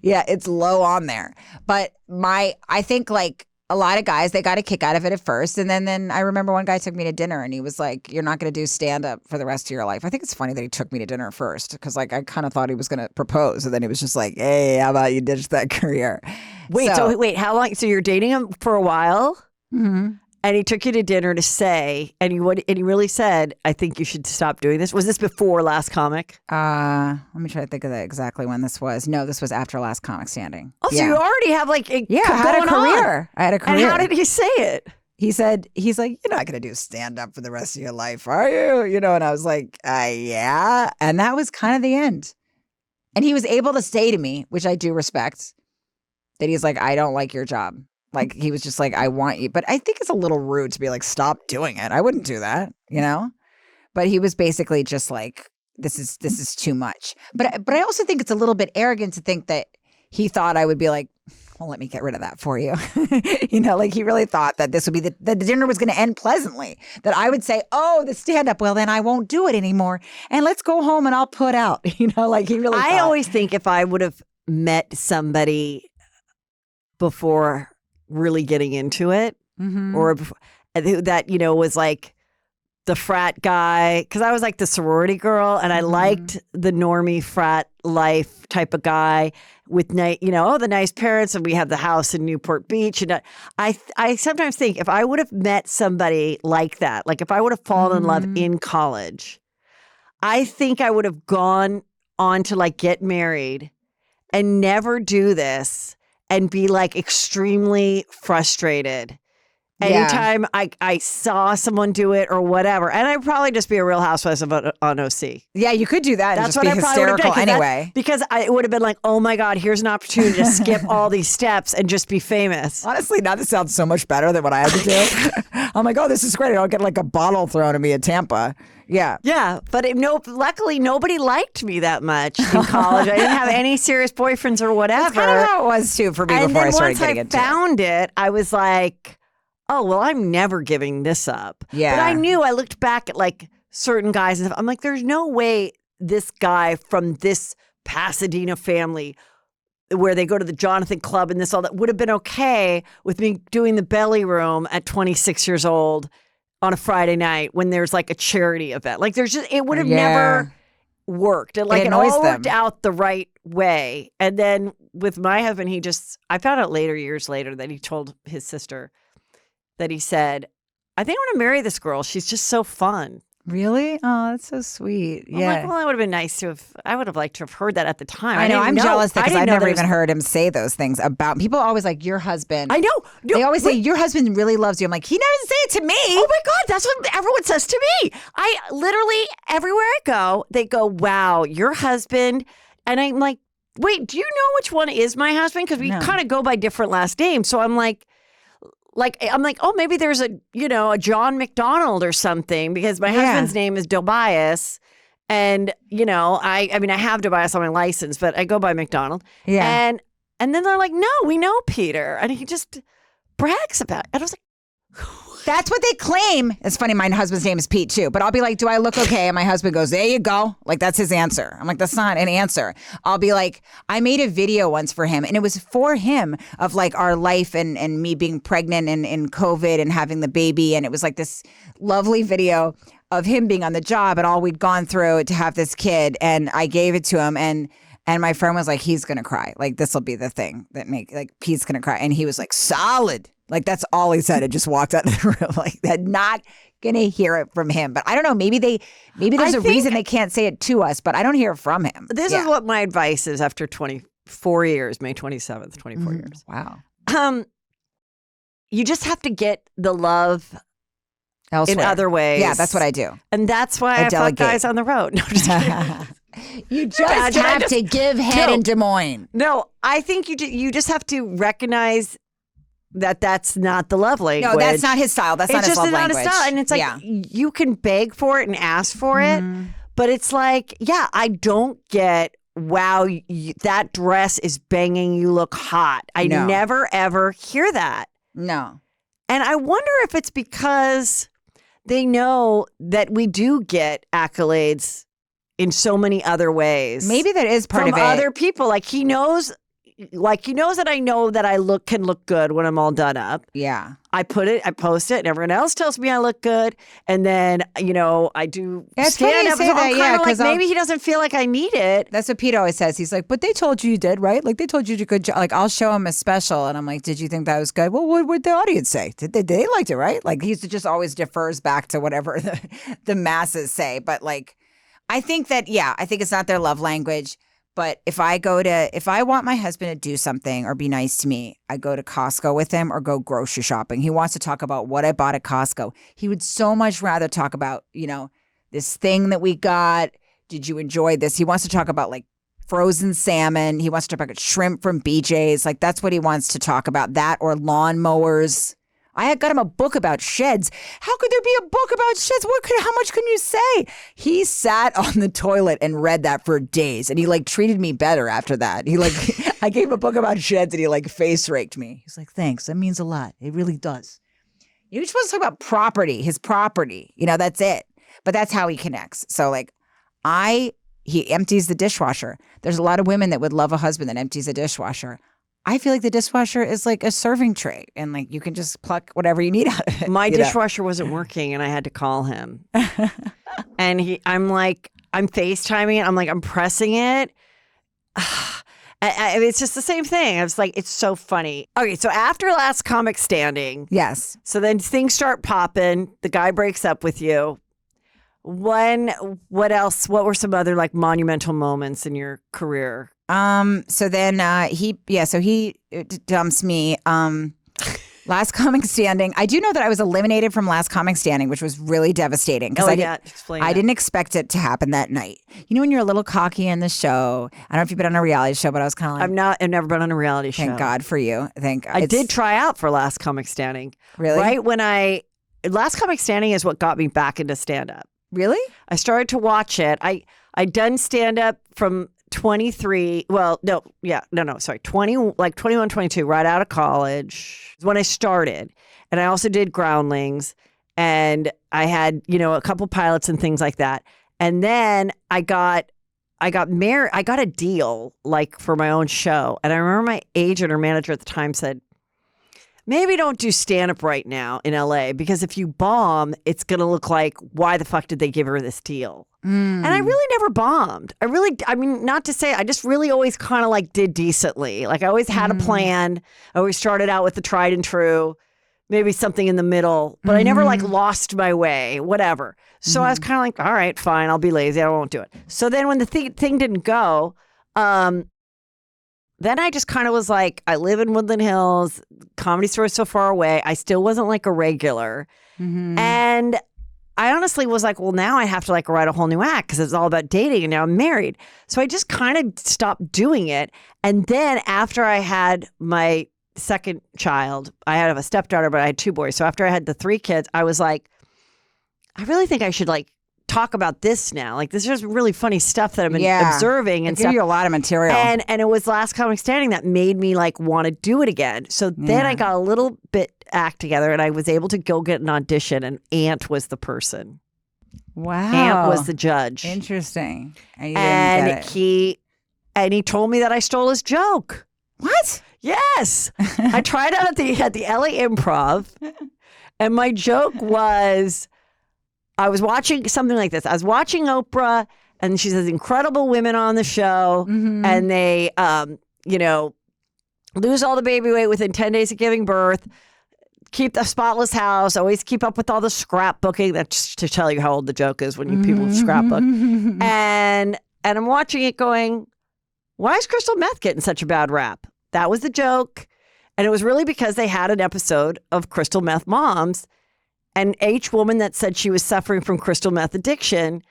Yeah, it's low on there. But I think like a lot of guys, they got a kick out of it at first. And then I remember one guy took me to dinner and he was like, you're not going to do stand up for the rest of your life. I think it's funny that he took me to dinner first because like I kind of thought he was going to propose. And then he was just like, hey, how about you ditch that career? Wait, how long? So you're dating him for a while? Mm-hmm. And he took you to dinner to say, and he really said, I think you should stop doing this. Was this before Last Comic? Let me try to think of exactly when this was. No, this was after Last Comic Standing. Oh, so you already have I had a career. I had a career. And how did he say it? He's like, you're not going to do stand up for the rest of your life, are you? And I was like, yeah. And that was kind of the end. And he was able to say to me, which I do respect, that he's like, I don't like your job. Like, he was just like, I want you. But I think it's a little rude to be like, stop doing it. I wouldn't do that, But he was basically just like, this is too much. But I also think it's a little bit arrogant to think that he thought I would be like, well, let me get rid of that for you. Like he really thought that this would be the dinner was going to end pleasantly. That I would say, oh, the stand-up, well, then I won't do it anymore. And let's go home and I'll put out. Like he really I always think if I would have met somebody before really getting into it, or that was like the frat guy, because I was like the sorority girl, and I liked the normie frat life type of guy with the nice parents, and we have the house in Newport Beach, and I sometimes think if I would have met somebody like that, like if I would have fallen in love in college, I think I would have gone on to like get married and never do this. And be like extremely frustrated anytime I saw someone do it or whatever. And I'd probably just be a Real Housewives of on OC. Yeah, you could do that and That's just what be I probably would have hysterical done. anyway. Because it would have been like, oh my God, here's an opportunity to skip all these steps and just be famous. Honestly, now this sounds so much better than what I had to do. I'm like, oh, this is great. I'll get like a bottle thrown at me at Tampa. Yeah. Yeah, but luckily nobody liked me that much in college. I didn't have any serious boyfriends or whatever. That's kind of how it was too for me And before then I started once getting I into it. found it, I was like, oh, well, I'm never giving this up. Yeah. But I looked back at like certain guys and I'm like, there's no way this guy from this Pasadena family where they go to the Jonathan Club and all that would have been okay with me doing the belly room at 26 years old on a Friday night when there's like a charity event. Like it would have never worked. It all worked out the right way. And then with my husband, I found out years later that he told his sister that he said, I think I want to marry this girl. She's just so fun. Really? Oh, that's so sweet. I'm Yeah. like, well, it would have been nice I would have liked to have heard that at the time. I know. I'm jealous because I've never even heard. heard him say those things about people. Always like your husband. I know. They always say your husband really loves you. I'm like, he never say it to me. Oh my God, that's what everyone says to me. I literally, everywhere I go, they go, wow, your husband. And I'm like, wait, do you know which one is my husband? Because we kind of go by different last names. So I'm like, oh, maybe there's a John McDonald or something because my husband's name is Tobias. And, I have Tobias on my license, but I go by McDonald. Yeah. And then they're like, no, we know Peter. And he just brags about it. And I was like, that's what they claim. It's funny. My husband's name is Pete too, but I'll be like, do I look okay? And my husband goes, there you go. Like, that's his answer. I'm like, that's not an answer. I'll be like, I made a video once for him and it was for him of like our life and me being pregnant and in COVID and having the baby. And it was like this lovely video of him being on the job and all we'd gone through to have this kid. And I gave it to him and my friend was like, he's going to cry. Like, this will be the thing that Pete's going to cry. And he was like, solid. Like, that's all he said and just walked out of the room. Like, they're not going to hear it from him. But I don't know. Maybe there's a reason they can't say it to us, but I don't hear it from him. This is what my advice is after 24 years, May 27th, 24 years. Wow. You just have to get the love Elsewhere. in other ways. Yeah, that's what I do. And that's why I fuck guys on the road. No, just kidding. You just have to give head in Des Moines. No, I think you just have to recognize that that's not the love language. No, that's not his style. That's not his love language. It's just not his style. And it's like, you can beg for it and ask for it. But it's like, I don't get, wow, that dress is banging. You look hot. I never, ever hear that. No. And I wonder if it's because they know that we do get accolades in so many other ways. Maybe that is part of it. From other people. Like he knows that I know that I can look good when I'm all done up. Yeah. I post it, and everyone else tells me I look good. And then, I do stand up. Say that, like, maybe he doesn't feel like I need it. That's what Pete always says. He's like, but they told you did, right? Like, they told you did a good job. Like, I'll show him a special. And I'm like, did you think that was good? Well, what would the audience say? They liked it, right? Like, he just always defers back to whatever the masses say. But, like, I think that, I think it's not their love language. But if I want my husband to do something or be nice to me, I go to Costco with him or go grocery shopping. He wants to talk about what I bought at Costco. He would so much rather talk about, this thing that we got. Did you enjoy this? He wants to talk about like frozen salmon. He wants to talk about shrimp from BJ's. Like, that's what he wants to talk about, that or lawnmowers. I had got him a book about sheds. How could there be a book about sheds? How much can you say? He sat on the toilet and read that for days. And he like treated me better after that. He like, I gave him a book about sheds and he like face raked me. He's like, thanks. That means a lot. It really does. You're supposed to talk about property, his property. That's it. But that's how he connects. So like he empties the dishwasher. There's a lot of women that would love a husband that empties a dishwasher. I feel like the dishwasher is like a serving tray and like you can just pluck whatever you need out of it. My dishwasher wasn't working and I had to call him. And I'm FaceTiming it. I'm like, I'm pressing it. It's just the same thing. I was like, it's so funny. Okay, so after Last Comic Standing. Yes. So then things start popping. The guy breaks up with you. What else? What were some other like monumental moments in your career? So then he dumps me. Last Comic Standing. I do know that I was eliminated from Last Comic Standing, which was really devastating. Oh, I didn't expect it to happen that night. You know when you're a little cocky in the show? I don't know if you've been on a reality show, but I was kind of like... I've never been on a reality show. Thank God for you. I did try out for Last Comic Standing. Really? Right when Last Comic Standing is what got me back into stand-up. Really? I started to watch it. I'd done stand-up from 23, well, no, 21, 22, right out of college is when I started. And I also did Groundlings, and I had, a couple pilots and things like that. And then I got married. I got a deal like for my own show. And I remember my agent or manager at the time said, maybe don't do stand-up right now in LA, because if you bomb, it's going to look like, why the fuck did they give her this deal? And I really never bombed. I mean, not to say, I just really always kind of like did decently. Like I always had a plan. I always started out with the tried and true, maybe something in the middle, but I never like lost my way, whatever. So I was kind of like, all right, fine, I'll be lazy. I won't do it. So then when the thing didn't go, then I just kind of was like, I live in Woodland Hills, Comedy Store is so far away. I still wasn't like a regular. And I honestly was like, well, now I have to like write a whole new act because it's all about dating, and now I'm married. So I just kind of stopped doing it. And then after I had my second child, I had a stepdaughter, but I had 2 boys. So after I had the 3 kids, I was like, I really think I should like talk about this now. Like this is really funny stuff that I've been observing and stuff. Give you a lot of material. And it was Last Comic Standing that made me like want to do it again. So then I got a little bit act together, and I was able to go get an audition, and Ant was the person. Wow. Ant was the judge. Interesting. And he told me that I stole his joke. What? Yes. I tried out at the LA Improv, and my joke was, I was watching something like this. I was watching Oprah, and she says incredible women on the show, and they, lose all the baby weight within 10 days of giving birth, keep the spotless house, always keep up with all the scrapbooking. That's to tell you how old the joke is when people scrapbook. And I'm watching it going, why is crystal meth getting such a bad rap? That was the joke. And it was really because they had an episode of Crystal Meth Moms, and each woman that said she was suffering from crystal meth addiction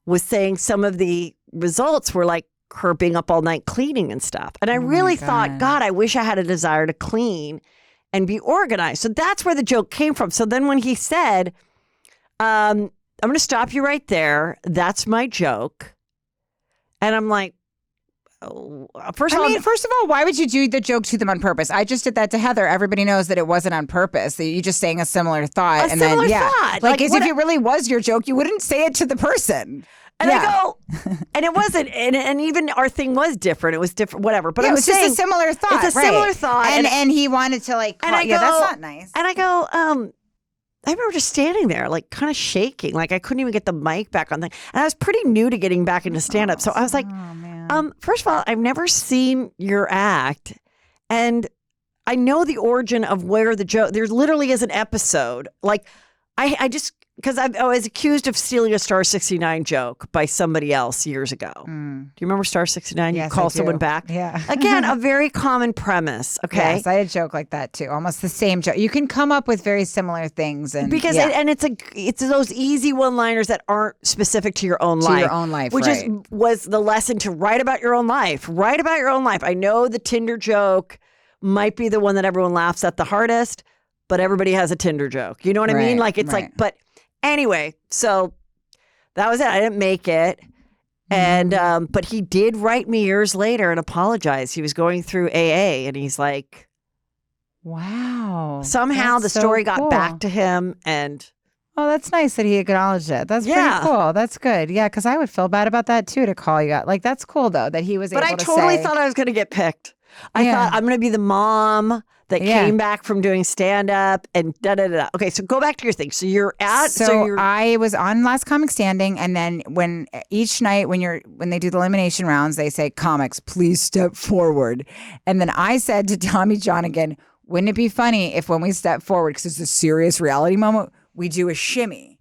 was saying some of the results were like her being up all night cleaning and stuff. And I really thought, God, I wish I had a desire to clean and be organized. So that's where the joke came from. So then when he said, I'm going to stop you right there. That's my joke. And I'm like, first of all, why would you do the joke to them on purpose? I just did that to Heather. Everybody knows that it wasn't on purpose. That you just saying a similar thought. Thought. Like as if it really was your joke, you wouldn't say it to the person. And I go, and it wasn't, and even our thing was different. It was different, whatever. But it I'm was saying, just a similar thought. It's a similar thought. And he wanted to like, that's not nice. And I go, I remember just standing there, like kind of shaking, like I couldn't even get the mic back on. And I was pretty new to getting back into stand-up. So I was like, first of all, I've never seen your act. And I know the origin of where the joke, there literally is an episode. Like, I just, because I was accused of stealing a Star 69 joke by somebody else years ago. Do you remember Star 69? Yes, you call I do. someone back? Yeah. Again, a very common premise, okay? Yes, I had a joke like that too. Almost the same joke. You can come up with very similar things. And because it's those easy one-liners that aren't specific to your own life. To your own life, which right. was the lesson to write about your own life. Write about your own life. I know the Tinder joke might be the one that everyone laughs at the hardest, but everybody has a Tinder joke. You know what I mean? Like it's like, but anyway, so that was it. I didn't make it. And but he did write me years later and apologize. He was going through AA, and he's like, wow. Somehow the story got back to him, and oh, that's nice that he acknowledged it. That's pretty cool. That's good. Yeah, because I would feel bad about that too, to call you out. Like, that's cool though that he was able to say. But I totally thought I was going to get picked. I thought I'm going to be the mom that came back from doing stand-up and da-da-da-da. Okay, so go back to your thing. So you're at... So I was on Last Comic Standing, and then when each night when they do the elimination rounds, they say, comics, please step forward. And then I said to Tommy John again, wouldn't it be funny if when we step forward, because it's a serious reality moment, we do a shimmy?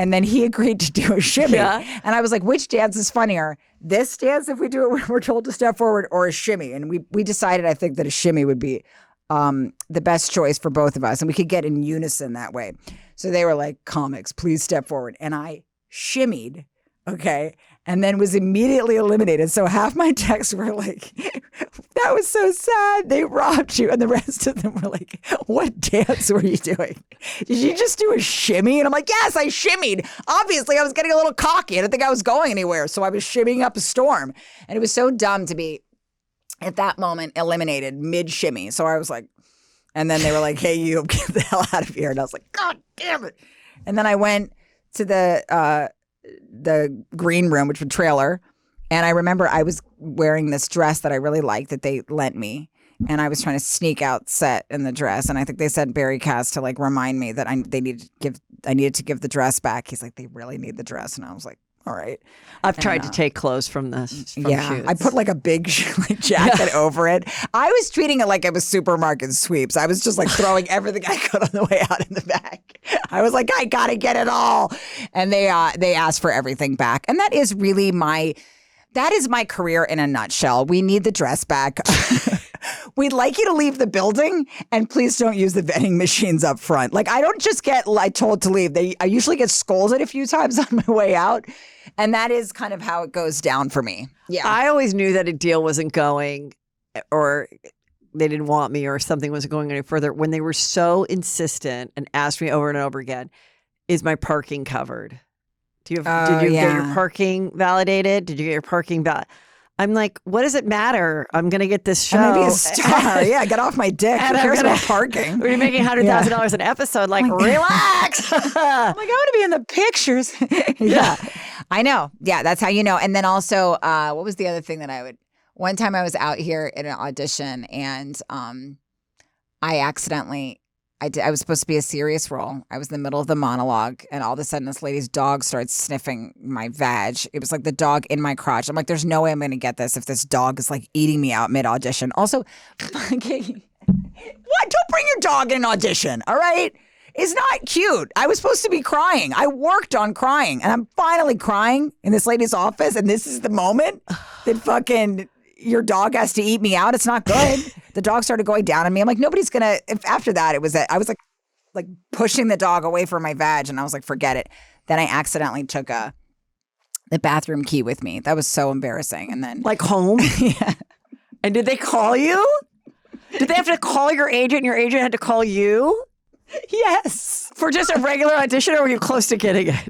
And then he agreed to do a shimmy. Yeah. And I was like, which dance is funnier? This dance, if we do it when we're told to step forward, or a shimmy? And we decided, I think, that a shimmy would be the best choice for both of us, and we could get in unison that way. So they were like, comics, please step forward. And I shimmied, okay, and then was immediately eliminated. So half my texts were like, that was so sad. They robbed you. And the rest of them were like, what dance were you doing? Did you just do a shimmy? And I'm like, yes, I shimmied. Obviously, I was getting a little cocky. I didn't think I was going anywhere. So I was shimmying up a storm. And it was so dumb to be, at that moment, eliminated mid-shimmy. So I was like, and then they were like, hey, you, get the hell out of here. And I was like, God damn it. And then I went to the green room, which was trailer. And I remember I was wearing this dress that I really liked that they lent me. And I was trying to sneak out set in the dress. And I think they sent Barry Cass to like remind me that I needed to give the dress back. He's like, they really need the dress. And I was like, all right. I've tried to take clothes from shoots. I put like a big jacket over it. I was treating it like it was supermarket sweeps. I was just like throwing everything I could on the way out in the back. I was like, I gotta get it all. And they asked for everything back. And that is really my career in a nutshell. We need the dress back. We'd like you to leave the building, and please don't use the vending machines up front. Like, I don't just get told to leave. I usually get scolded a few times on my way out, and that is kind of how it goes down for me. Yeah, I always knew that a deal wasn't going, or they didn't want me, or something wasn't going any further when they were so insistent and asked me over and over again, "Is my parking covered? Did you get your parking validated? Did you get your parking I'm like, what does it matter? I'm going to get this show. I'm going to be a star. Yeah, get off my dick. Who cares about parking? We're making $100,000 an episode. Like, relax. I'm like, I want to be in the pictures. Yeah, I know. Yeah, that's how you know. And then also, what was the other thing that one time I was out here in an audition and I accidentally, I was supposed to be a serious role. I was in the middle of the monologue, and all of a sudden, this lady's dog started sniffing my vag. It was like the dog in my crotch. I'm like, there's no way I'm going to get this if this dog is like eating me out mid audition. Also, what? Don't bring your dog in an audition, all right? It's not cute. I was supposed to be crying. I worked on crying, and I'm finally crying in this lady's office, and this is the moment that fucking your dog has to eat me out. It's not good. The dog started going down on me. I'm like, nobody's gonna. After that, I was like pushing the dog away from my vag, and I was like, forget it. Then I accidentally took the bathroom key with me. That was so embarrassing. And then like home. Yeah. And did they call you? Did they have to call your agent, and your agent had to call you? Yes. For just a regular audition, or were you close to getting it?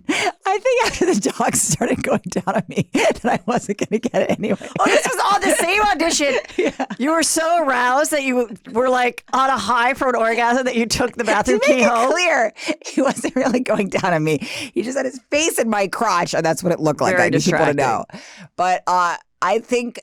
I think after the dog started going down on me that I wasn't going to get it anyway. Oh, this was all the same audition. Yeah. You were so aroused that you were like on a high for an orgasm that you took the bathroom key home. Clear, he wasn't really going down on me. He just had his face in my crotch, and that's what it looked like. Very I need people to know. distracting. But I think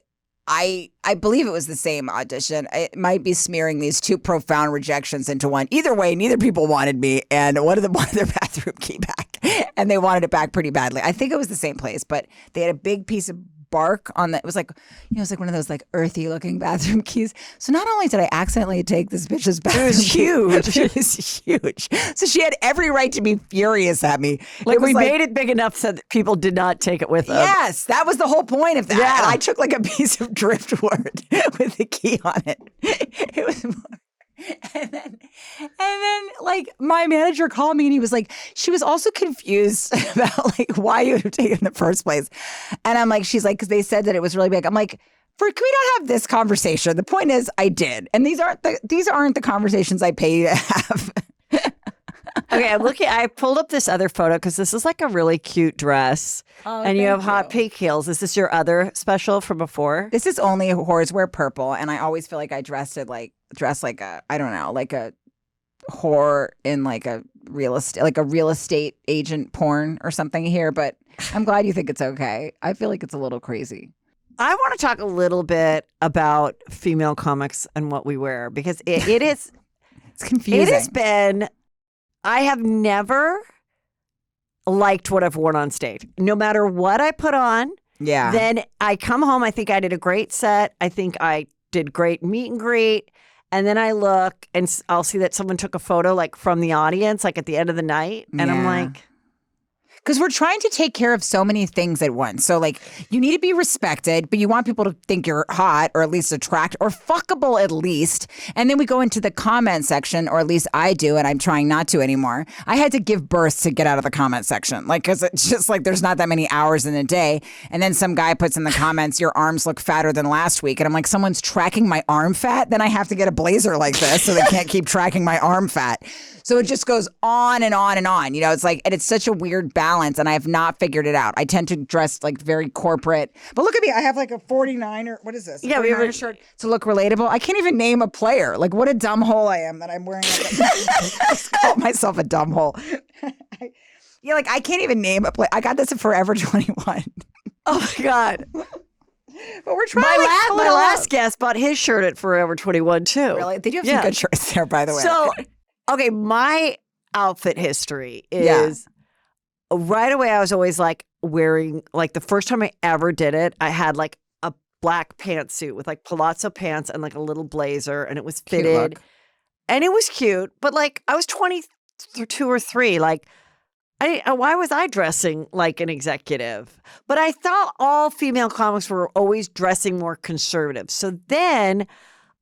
I believe it was the same audition. It might be smearing these two profound rejections into one. Either way, neither people wanted me, and one of them wanted their bathroom key back, and they wanted it back pretty badly. I think it was the same place, but they had a big piece of bark on it was like, it was like one of those like earthy looking bathroom keys. So not only did I accidentally take this bitch's bathroom, it was huge. It was huge. So she had every right to be furious at me. Like we made it big enough so that people did not take it with them. Yes, that was the whole point of that. Yeah. And I took like a piece of driftwood with the key on it. It was more. And then like my manager called me and he was like, she was also confused about like why you would have taken it in the first place. And I'm like, she's like, because they said that it was really big. I'm like, can we not have this conversation? The point is I did. And these aren't the conversations I pay you to have. Okay, I pulled up this other photo because this is like a really cute dress. Oh, and you have hot pink heels. Is this your other special from before? This is only whores wear purple. And I always feel like I dress like a, I don't know, like a whore in like a real estate agent porn or something here. But I'm glad you think it's okay. I feel like it's a little crazy. I want to talk a little bit about female comics and what we wear because it is it's confusing. It has been. I have never liked what I've worn on stage. No matter what I put on, then I come home, I think I did a great set. I think I did great meet and greet. And then I look and I'll see that someone took a photo like from the audience, like at the end of the night. And I'm like, Because we're trying to take care of so many things at once. So, like, you need to be respected, but you want people to think you're hot or at least attract or fuckable at least. And then we go into the comment section, or at least I do, and I'm trying not to anymore. I had to give birth to get out of the comment section. Like, because it's just like there's not that many hours in a day. And then some guy puts in the comments, your arms look fatter than last week. And I'm like, someone's tracking my arm fat? Then I have to get a blazer like this so they can't keep tracking my arm fat. So it just goes on and on and on. You know, it's like, and it's such a weird balance, and I have not figured it out. I tend to dress like very corporate. But look at me. I have like a 49er. What is this? Yeah, we have a shirt to look relatable. I can't even name a player. Like, what a dumb hole I am that I'm wearing. I just call myself a dumb hole. Yeah, like I can't even name a player. I got this at Forever 21. Oh my God. But we're trying my last guest bought his shirt at Forever 21 too. Really? They do have some good shirts there, by the way. So, okay, my outfit history is right away I was always like wearing, like the first time I ever did it, I had like a black pantsuit with like palazzo pants and like a little blazer, and it was fitted. And it was cute, but like I was 22 or 3, like why was I dressing like an executive? But I thought all female comics were always dressing more conservative. So then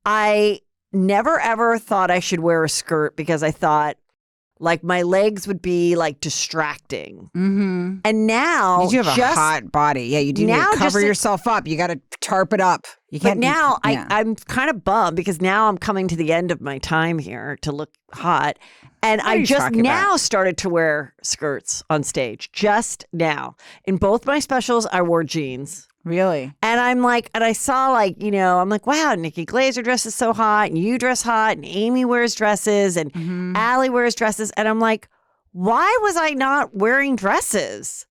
I never ever thought I should wear a skirt because I thought like my legs would be like distracting. Mm-hmm. And now you have a hot body. Yeah, you do need to cover yourself up. You got to tarp it up. You can't. But now I'm kind of bummed because now I'm coming to the end of my time here to look hot. And I just now started to wear skirts on stage. Just now. In both my specials, I wore jeans. Really? And I'm like, and I saw like, you know, I'm like, wow, Nikki Glaser dresses so hot, and you dress hot, and Amy wears dresses, and Allie wears dresses. And I'm like, why was I not wearing dresses?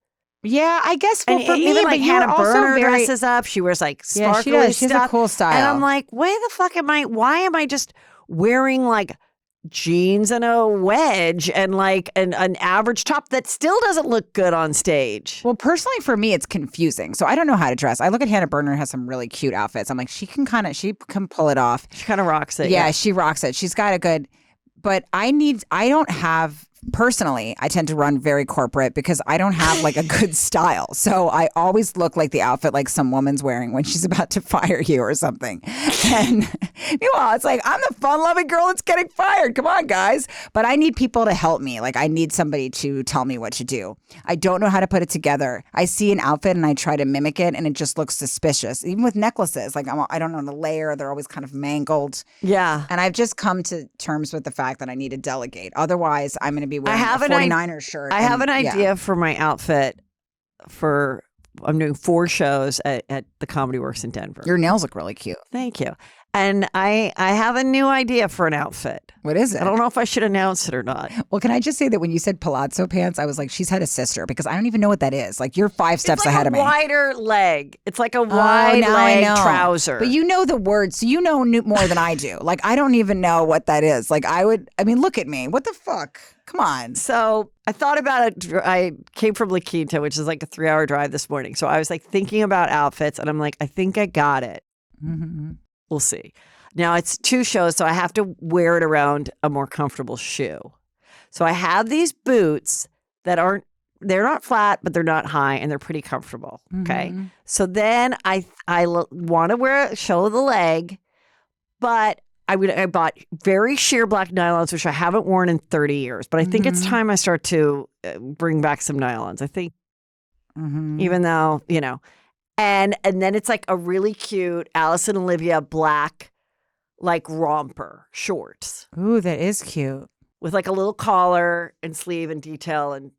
Yeah, I guess for me, even like but Hannah Berner very... dresses up. She wears like sparkly she does. She stuff. has a cool style. And I'm like, why am I just wearing like jeans and a wedge and like an average top that still doesn't look good on stage? Well, personally for me, it's confusing. So I don't know how to dress. I look at Hannah Berner, has some really cute outfits. I'm like, she can pull it off. She kind of rocks it. Yeah, she rocks it. She's got a good, but personally, I tend to run very corporate because I don't have like a good style. So I always look like the outfit like some woman's wearing when she's about to fire you or something. And meanwhile, it's like, I'm the fun-loving girl that's getting fired. Come on, guys. But I need people to help me. Like I need somebody to tell me what to do. I don't know how to put it together. I see an outfit and I try to mimic it and it just looks suspicious. Even with necklaces, like I don't know the layer. They're always kind of mangled. Yeah. And I've just come to terms with the fact that I need to delegate. Otherwise, I'm going to be wearing a 49er shirt. I have an idea for my outfit for, I'm doing 4 shows at the Comedy Works in Denver. Your nails look really cute. Thank you. And I have a new idea for an outfit. What is it? I don't know if I should announce it or not. Well, can I just say that when you said palazzo pants, I was like, she's had a sister because I don't even know what that is. Like you're 5 steps ahead of me. It's like a wider leg. It's like a wide leg trouser. But you know the words, so you know more than I do. Like I don't even know what that is. Like look at me. What the fuck? Come on. So I thought about it. I came from La Quinta, which is like a 3-hour drive this morning. So I was like thinking about outfits and I'm like, I think I got it. Mm-hmm. We'll see. Now it's 2 shows, so I have to wear it around a more comfortable shoe. So I have these boots that they're not flat, but they're not high and they're pretty comfortable. Okay. Mm-hmm. So then I want to show the leg, but I bought very sheer black nylons, which I haven't worn in 30 years. But I think it's time I start to bring back some nylons. I think, even though, you know, and then it's like a really cute Alice and Olivia black, like romper shorts. Ooh, that is cute. With like a little collar and sleeve and detail. And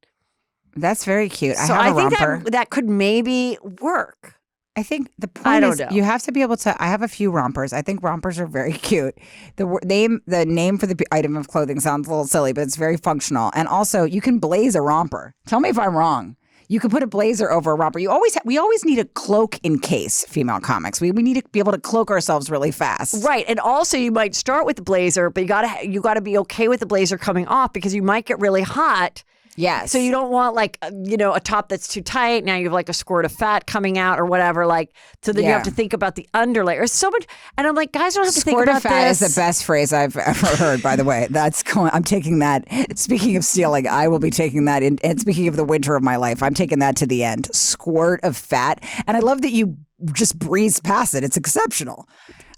that's very cute. So I have a romper. Think that could maybe work. I think the point is you have to be able to. I have a few rompers. I think rompers are very cute. The name for the item of clothing sounds a little silly, but it's very functional. And also, you can blaze a romper. Tell me if I'm wrong. You can put a blazer over a romper. We always need a cloak in case, female comics. We need to be able to cloak ourselves really fast. Right. And also you might start with the blazer, but you gotta be okay with the blazer coming off because you might get really hot Yes. So you don't want like, a top that's too tight. Now you have like a squirt of fat coming out or whatever. Like, so then you have to think about the underlayer. It's so much. And I'm like, guys don't have to think Squirt about of fat this. is the best phrase I've ever heard, by the way. I'm taking that. Speaking of stealing, I will be taking that. And speaking of the winter of my life, I'm taking that to the end. Squirt of fat. And I love that you just breeze past it. It's exceptional.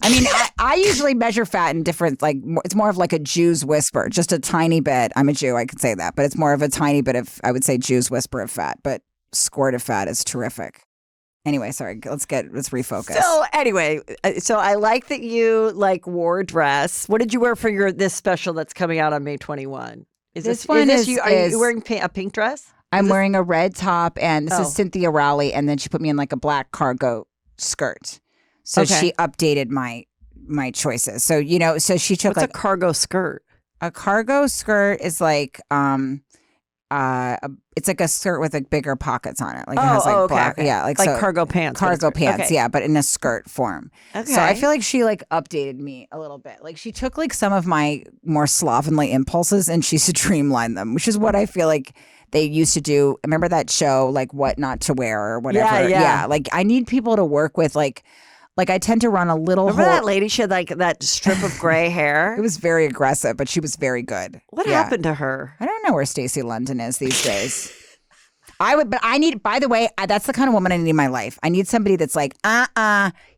I mean, I usually measure fat in different, like, it's more of like a Jew's whisper, just a tiny bit. I'm a Jew, I could say that, but it's more of a tiny bit of, I would say, Jew's whisper of fat, but squirt of fat is terrific. Anyway, sorry, let's refocus. So anyway, so I like that you like wore a dress. What did you wear for this special that's coming out on May 21? Are you wearing a pink dress? I'm wearing a red top, and this is Cynthia Rowley, and then she put me in like a black cargo skirt. So she updated my choices. So, so she took What's a cargo skirt? A cargo skirt is like it's like a skirt with like bigger pockets on it. Like it has like black, yeah, like cargo pants. Cargo pants, yeah, but in a skirt form. Okay. So I feel like she like updated me a little bit. Like she took like some of my more slovenly impulses and she streamlined them, which is what I feel like they used to do. Remember that show, like What Not to Wear or whatever? Yeah. Like I need people to work with like I tend to run a little. Remember that lady? She had like that strip of gray hair. It was very aggressive, but she was very good. What happened to her? I don't know where Stacey London is these days. I need, by the way, that's the kind of woman I need in my life. I need somebody that's like,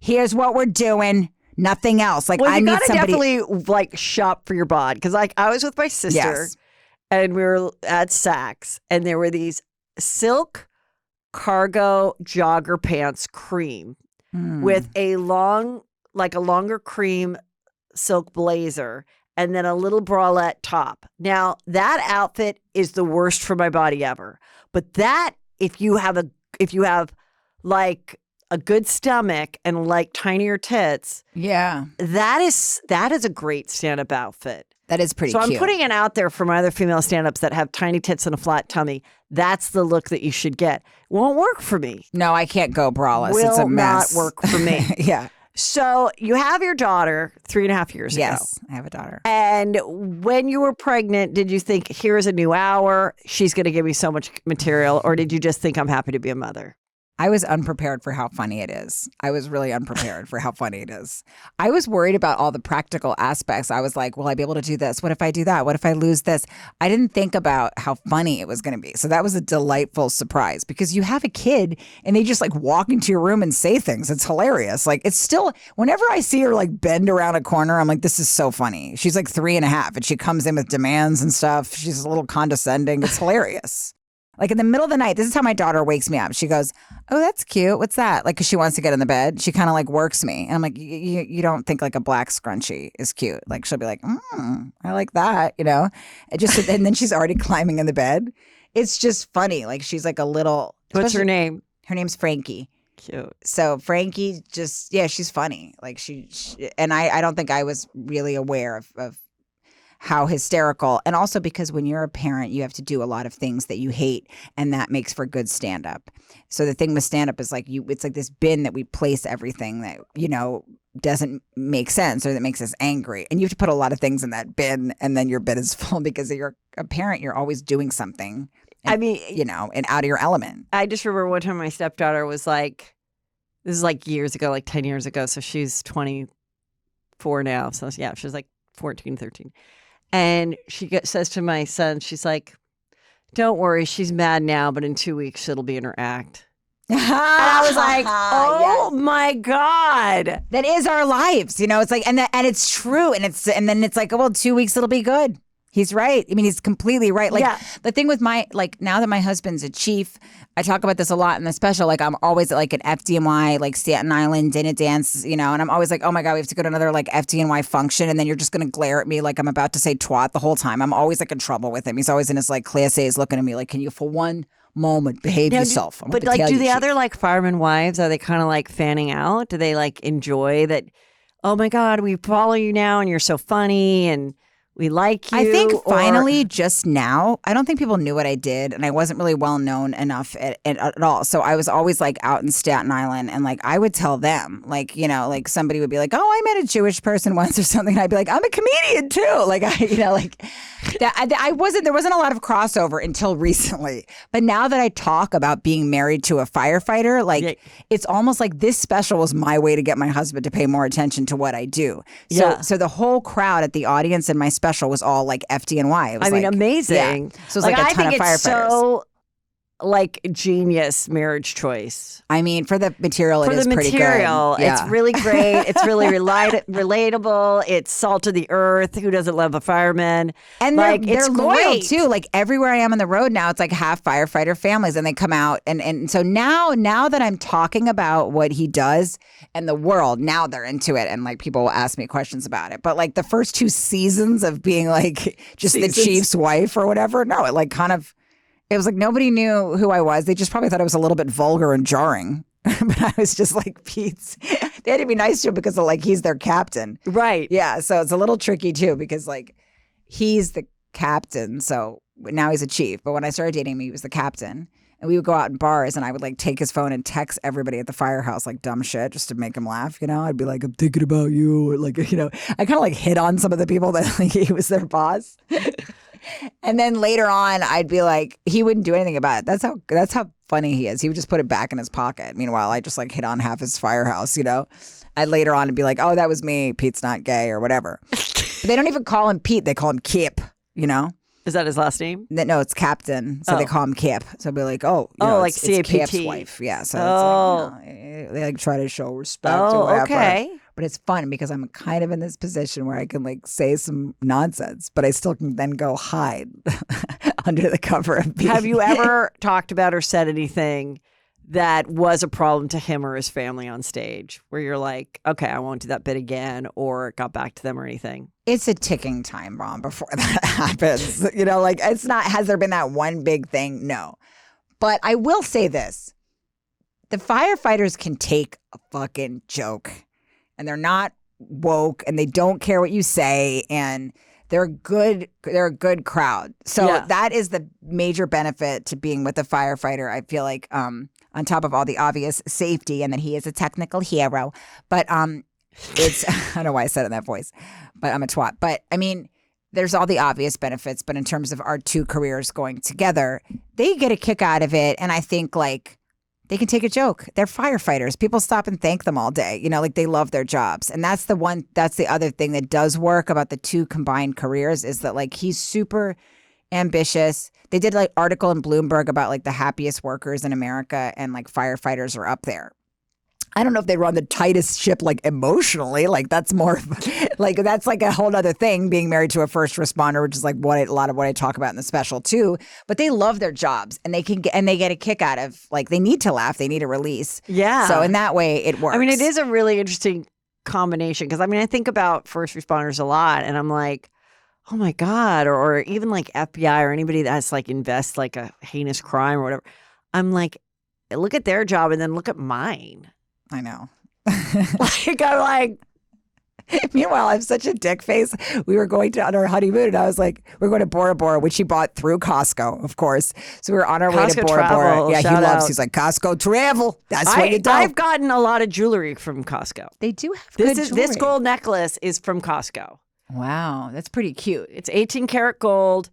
here's what we're doing. Nothing else. Like, I need somebody. Definitely like shop for your bod. Cause like I was with my sister and we were at Saks and there were these silk cargo jogger pants cream. With a longer cream silk blazer and then a little bralette top. Now, that outfit is the worst for my body ever. But that, if you have like a good stomach and like tinier tits, that is a great stand-up outfit. That is pretty cute. So I'm putting it out there for my other female stand-ups that have tiny tits and a flat tummy. That's the look that you should get. Won't work for me. No, I can't go braless. It's a mess. Will not work for me. Yeah. So you have your daughter 3.5 years ago. Yes, I have a daughter. And when you were pregnant, did you think, here's a new hour, she's going to give me so much material? Or did you just think, I'm happy to be a mother? I was unprepared for how funny it is. I was really unprepared for how funny it is. I was worried about all the practical aspects. I was like, will I be able to do this? What if I do that? What if I lose this? I didn't think about how funny it was going to be. So that was a delightful surprise because you have a kid and they just like walk into your room and say things. It's hilarious. Like it's still, whenever I see her like bend around a corner, I'm like, this is so funny. She's like 3.5 and she comes in with demands and stuff. She's a little condescending. It's hilarious. Like in the middle of the night, this is how my daughter wakes me up. She goes, oh, that's cute. What's that? Like, because she wants to get in the bed. She kind of like works me. And I'm like, you don't think like a black scrunchie is cute. Like she'll be like, I like that, and then she's already climbing in the bed. It's just funny. Like she's like a little. What's her name? Her name's Frankie. Cute. So Frankie just, she's funny. Like she and I don't think I was really aware of how hysterical. And also because when you're a parent, you have to do a lot of things that you hate, and that makes for good stand-up. So the thing with stand-up is like it's like this bin that we place everything that, doesn't make sense or that makes us angry. And you have to put a lot of things in that bin, and then your bin is full because you're a parent, you're always doing something. And, and out of your element. I just remember one time my stepdaughter was like, this is like years ago, like 10 years ago. So she's 24 now. So yeah, she was like 14, 13. And she says to my son, she's like, don't worry, she's mad now, but in 2 weeks, it'll be in her act. And I was like, oh my God. That is our lives. It's like, and it's true. And then it's like, oh, well, 2 weeks, it'll be good. He's right. I mean, he's completely right. Like the thing with now that my husband's a chief, I talk about this a lot in the special. Like I'm always at like an FDNY, like Staten Island dinner dance, and I'm always like, oh my God, we have to go to another like FDNY function. And then you're just going to glare at me like I'm about to say twat the whole time. I'm always like in trouble with him. He's always in his like class A's looking at me like, can you for one moment behave yourself? But like, do the other like firemen wives, are they kind of like fanning out? Do they like enjoy that? Oh my God, we follow you now and you're so funny. And We like you. I think or- finally, just now, I don't think people knew what I did, and I wasn't really well known enough at all. So I was always like out in Staten Island, and like I would tell them, like, you know, like somebody would be like, "Oh, I met a Jewish person once" or something. And I'd be like, "I'm a comedian too." Like like that. There wasn't a lot of crossover until recently. But now that I talk about being married to a firefighter, like it's almost like this special was my way to get my husband to pay more attention to what I do. So the whole crowd at the audience in my special was all like FDNY. It was amazing. Yeah. So it was like a ton of firefighters. So like genius marriage choice. I mean, for the material, it is pretty good. Yeah. It's really great. It's really relatable. It's salt of the earth. Who doesn't love a fireman? And like, they're it's loyal great. too. Like everywhere I am on the road now, it's like half firefighter families, and they come out. And so now that I'm talking about what he does and the world, now they're into it, and like people will ask me questions about it. But like the first 2 seasons of being like just the chief's wife or whatever, no, it like kind of. It was like nobody knew who I was. They just probably thought I was a little bit vulgar and jarring. But I was just like, Pete's. They had to be nice to him because of, like, he's their captain. Right. Yeah. So it's a little tricky too because like he's the captain. So now he's a chief. But when I started dating him, he was the captain. And we would go out in bars and I would like take his phone and text everybody at the firehouse like dumb shit just to make him laugh. You know, I'd be like, "I'm thinking about you." Or like, you know, I kind of like hit on some of the people that like he was their boss. And then later on, I'd be like, he wouldn't do anything about it. That's how funny he is. He would just put it back in his pocket. Meanwhile, I just like hit on half his firehouse, you know. I'd later on be like, "Oh, that was me. Pete's not gay," or whatever. But they don't even call him Pete. They call him Kip, you know. Is that his last name? No, it's Captain. So they call him Kip. So I'd be like, "Oh, you know, like it's CAPT. Kip's wife." Yeah. So it's like, you know, they like try to show respect or whatever. Okay. But it's fun because I'm kind of in this position where I can like say some nonsense, but I still can then go hide under the cover of being. Have you ever talked about or said anything that was a problem to him or his family on stage where you're like, okay, I won't do that bit again, or it got back to them or anything? It's a ticking time bomb before that happens. You know, like it's not, has there been that one big thing? No. But I will say this. The firefighters can take a fucking joke. And they're not woke, and they don't care what you say, and they're good. They're a good crowd. So that is the major benefit to being with a firefighter. I feel like, on top of all the obvious safety, and that he is a technical hero. But it's I don't know why I said it in that voice, but I'm a twat. But I mean, there's all the obvious benefits. But in terms of our 2 careers going together, they get a kick out of it, and I think like. They can take a joke. They're firefighters. People stop and thank them all day. You know, like they love their jobs. And that's the other thing that does work about the 2 combined careers is that like he's super ambitious. They did like article in Bloomberg about like the happiest workers in America, and like firefighters are up there. I don't know if they run the tightest ship like emotionally. Like that's more like that's like a whole other thing, being married to a first responder, which is like a lot of what I talk about in the special too. But they love their jobs, and they get a kick out of like they need to laugh, they need a release. Yeah. So in that way, it works. I mean, it is a really interesting combination because I mean, I think about first responders a lot, and I'm like, oh my God, or even like FBI or anybody that's like invests like a heinous crime or whatever. I'm like, look at their job and then look at mine. I know. Like, I'm like, meanwhile, I have such a dick face. We were going on our honeymoon, and I was like, we're going to Bora Bora, which he bought through Costco, of course. So we were on our way to Costco Bora Bora. travel, Yeah, he shout loves. out. He's like, Costco travel. That's what you do. I've gotten a lot of jewelry from Costco. They do have good jewelry. This gold necklace is from Costco. Wow, that's pretty cute. It's 18 karat gold,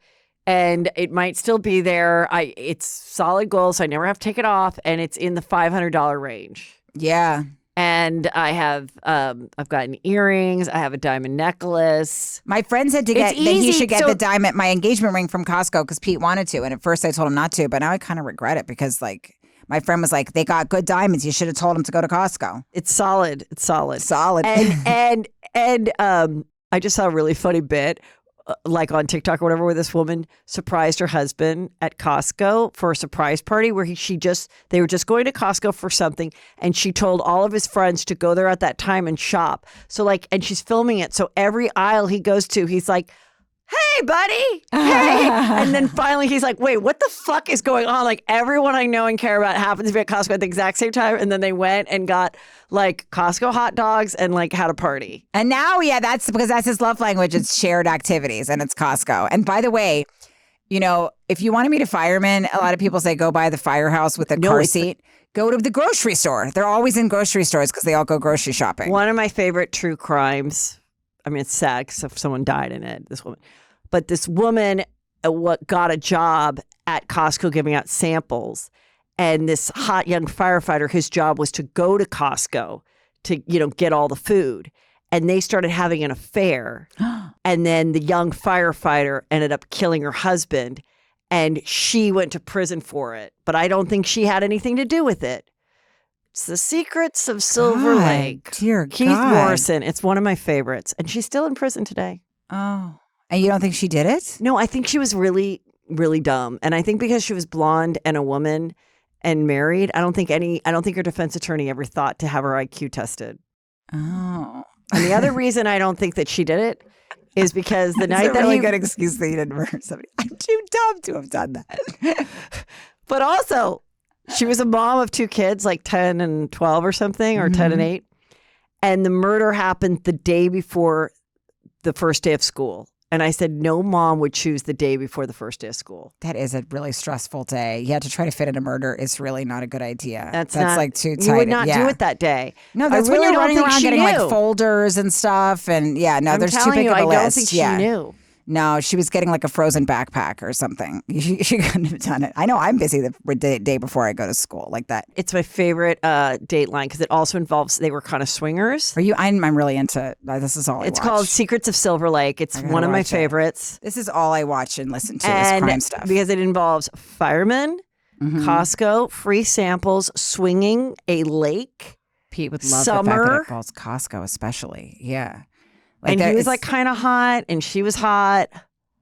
and it might still be there. It's solid gold, so I never have to take it off, and it's in the $500 range. Yeah. And I have, I've gotten earrings. I have a diamond necklace. My friend said that he easy. should get the diamond, my engagement ring from Costco because Pete wanted to. And at first I told him not to, but now I kind of regret it because like my friend was like, they got good diamonds. You should have told him to go to Costco. It's solid. It's solid. Solid. And I just saw a really funny bit like on TikTok or whatever, where this woman surprised her husband at Costco for a surprise party where they were just going to Costco for something, and she told all of his friends to go there at that time and shop. So like, and she's filming it. So every aisle he goes to, he's like, hey, buddy. Hey. And then finally he's like, wait, what the fuck is going on? Like everyone I know and care about happens to be at Costco at the exact same time. And then they went and got like Costco hot dogs and like had a party. And now, that's because that's his love language. It's shared activities and it's Costco. And by the way, you know, if you want to meet a fireman, a lot of people say go by the firehouse with a car seat. Go to the grocery store. They're always in grocery stores because they all go grocery shopping. One of my favorite true crimes. I mean, it's sad because if someone died in it, this woman. But this woman got a job at Costco giving out samples. And this hot young firefighter, his job was to go to Costco to, you know, get all the food. And they started having an affair. And then the young firefighter ended up killing her husband. And she went to prison for it. But I don't think she had anything to do with it. It's The Secrets of Silver Lake. Dear Keith God. Morrison. It's one of my favorites. And she's still in prison today. Oh. And you don't think she did it? No, I think she was really, really dumb. And I think because she was blonde and a woman and married, I don't think her defense attorney ever thought to have her IQ tested. Oh. And the other reason I don't think that she did it is because the night It's a that really he good excuse that you didn't murder somebody. I'm too dumb to have done that. But also, she was a mom of 2 kids, like 10 and 12 or something, or 10 and 8. And the murder happened the day before the first day of school. And I said, no mom would choose the day before the first day of school. That is a really stressful day. Yeah, to try to fit in a murder is really not a good idea. That's like too tight. You would not do it that day. No, that's when really you're running don't think around she getting knew. like folders and stuff. And there's too big of a I list. don't think she knew. No, she was getting like a frozen backpack or something. She couldn't have done it. I know I'm busy the day before I go to school like that. It's my favorite Dateline because it also involves, they were kind of swingers. Are you? I'm really into, this is all I watch. It's called Secrets of Silver Lake. It's one of my favorites. This is all I watch and listen to is crime stuff. Because it involves firemen, Costco, free samples, swinging, a lake. Pete would love summer. the fact that it involves Costco especially. Yeah. And he was like kind of hot and she was hot.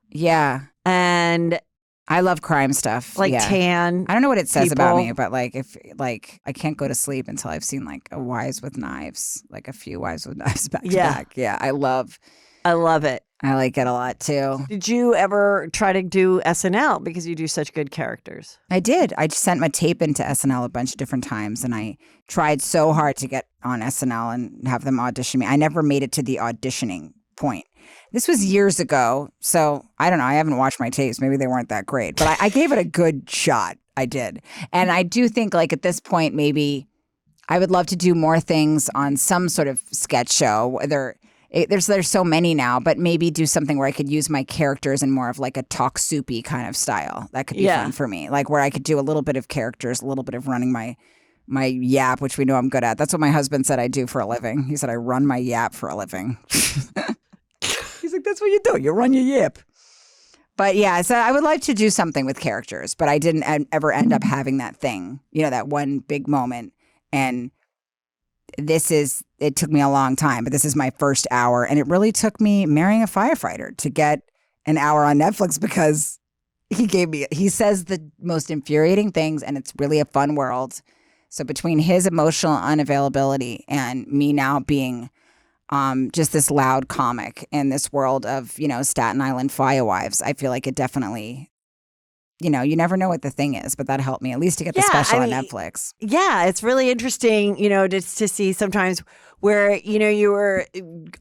Yeah. And I love crime stuff. Like tan. I don't know what it says people. about me, but if I can't go to sleep until I've seen like a Wives with Knives, like a few Wives with Knives back to back. Yeah. I love it. I like it a lot too. Did you ever try to do SNL because you do such good characters? I did. I just sent my tape into SNL a bunch of different times and I tried so hard to get on SNL and have them audition me. I never made it to the auditioning point. This was years ago, so I don't know. I haven't watched my tapes. Maybe they weren't that great, but I gave it a good shot. I did. And I do think like at this point, maybe I would love to do more things on some sort of sketch show, whether there's so many now, but maybe do something where I could use my characters in more of like a talk soupy kind of style. That could be fun for me. Like where I could do a little bit of characters, a little bit of running my yap, which we know I'm good at. That's what my husband said I do for a living. He said I run my yap for a living. He's like, that's what you do. You run your yap. But yeah, so I would like to do something with characters, but I didn't ever end up having that thing, that one big moment. And it took me a long time, but this is my first hour. And it really took me marrying a firefighter to get an hour on Netflix because he says the most infuriating things and it's really a fun world. So between his emotional unavailability and me now being just this loud comic in this world of, Staten Island firewives, I feel like it definitely, you never know what the thing is, but that helped me at least to get the special on Netflix. Yeah, it's really interesting, to see sometimes where, you were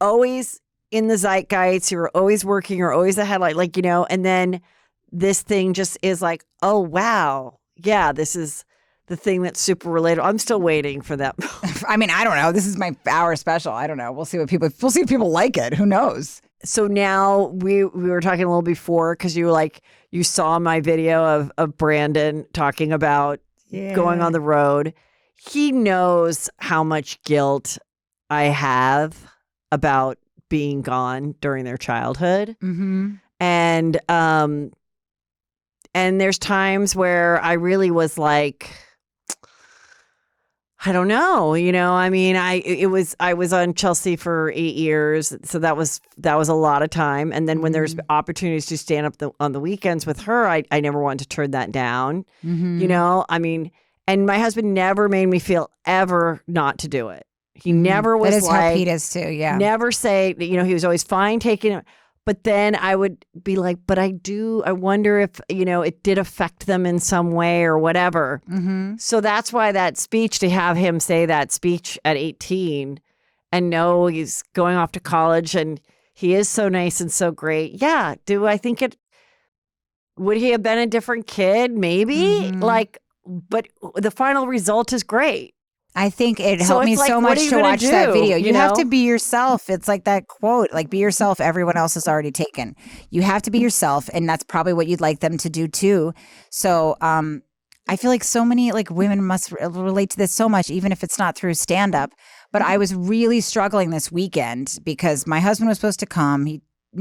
always in the zeitgeist, you were always working, you're always the headlight, and then this thing just is like, oh, wow. Yeah, this is the thing that's super relatable. I'm still waiting for that. I mean, I don't know. This is my hour special. I don't know. We'll see if people like it. Who knows? So now we were talking a little before because you saw my video of Brandon talking about going on the road. He knows how much guilt I have about being gone during their childhood. Mm-hmm. And there's times where I really was like, I don't know, I mean, I was on Chelsea for 8 years. So that was a lot of time. And then when there's opportunities to stand up on the weekends with her, I never wanted to turn that down, I mean, and my husband never made me feel ever not to do it. He never was that is like, how Pete is too. Yeah. Never say, he was always fine taking it. But then I would be like, but I wonder if, it did affect them in some way or whatever. Mm-hmm. So that's why that speech, to have him say that speech at 18 and know he's going off to college and he is so nice and so great. Yeah. Do I think would he have been a different kid? Maybe. Mm-hmm. But the final result is great. I think it helped me so much to watch that video. You have to be yourself. It's like that quote, like, be yourself. Everyone else is already taken. You have to be yourself. And that's probably what you'd like them to do too. So I feel like so many women must relate to this so much, even if it's not through stand up. But I was really struggling this weekend because my husband was supposed to come. He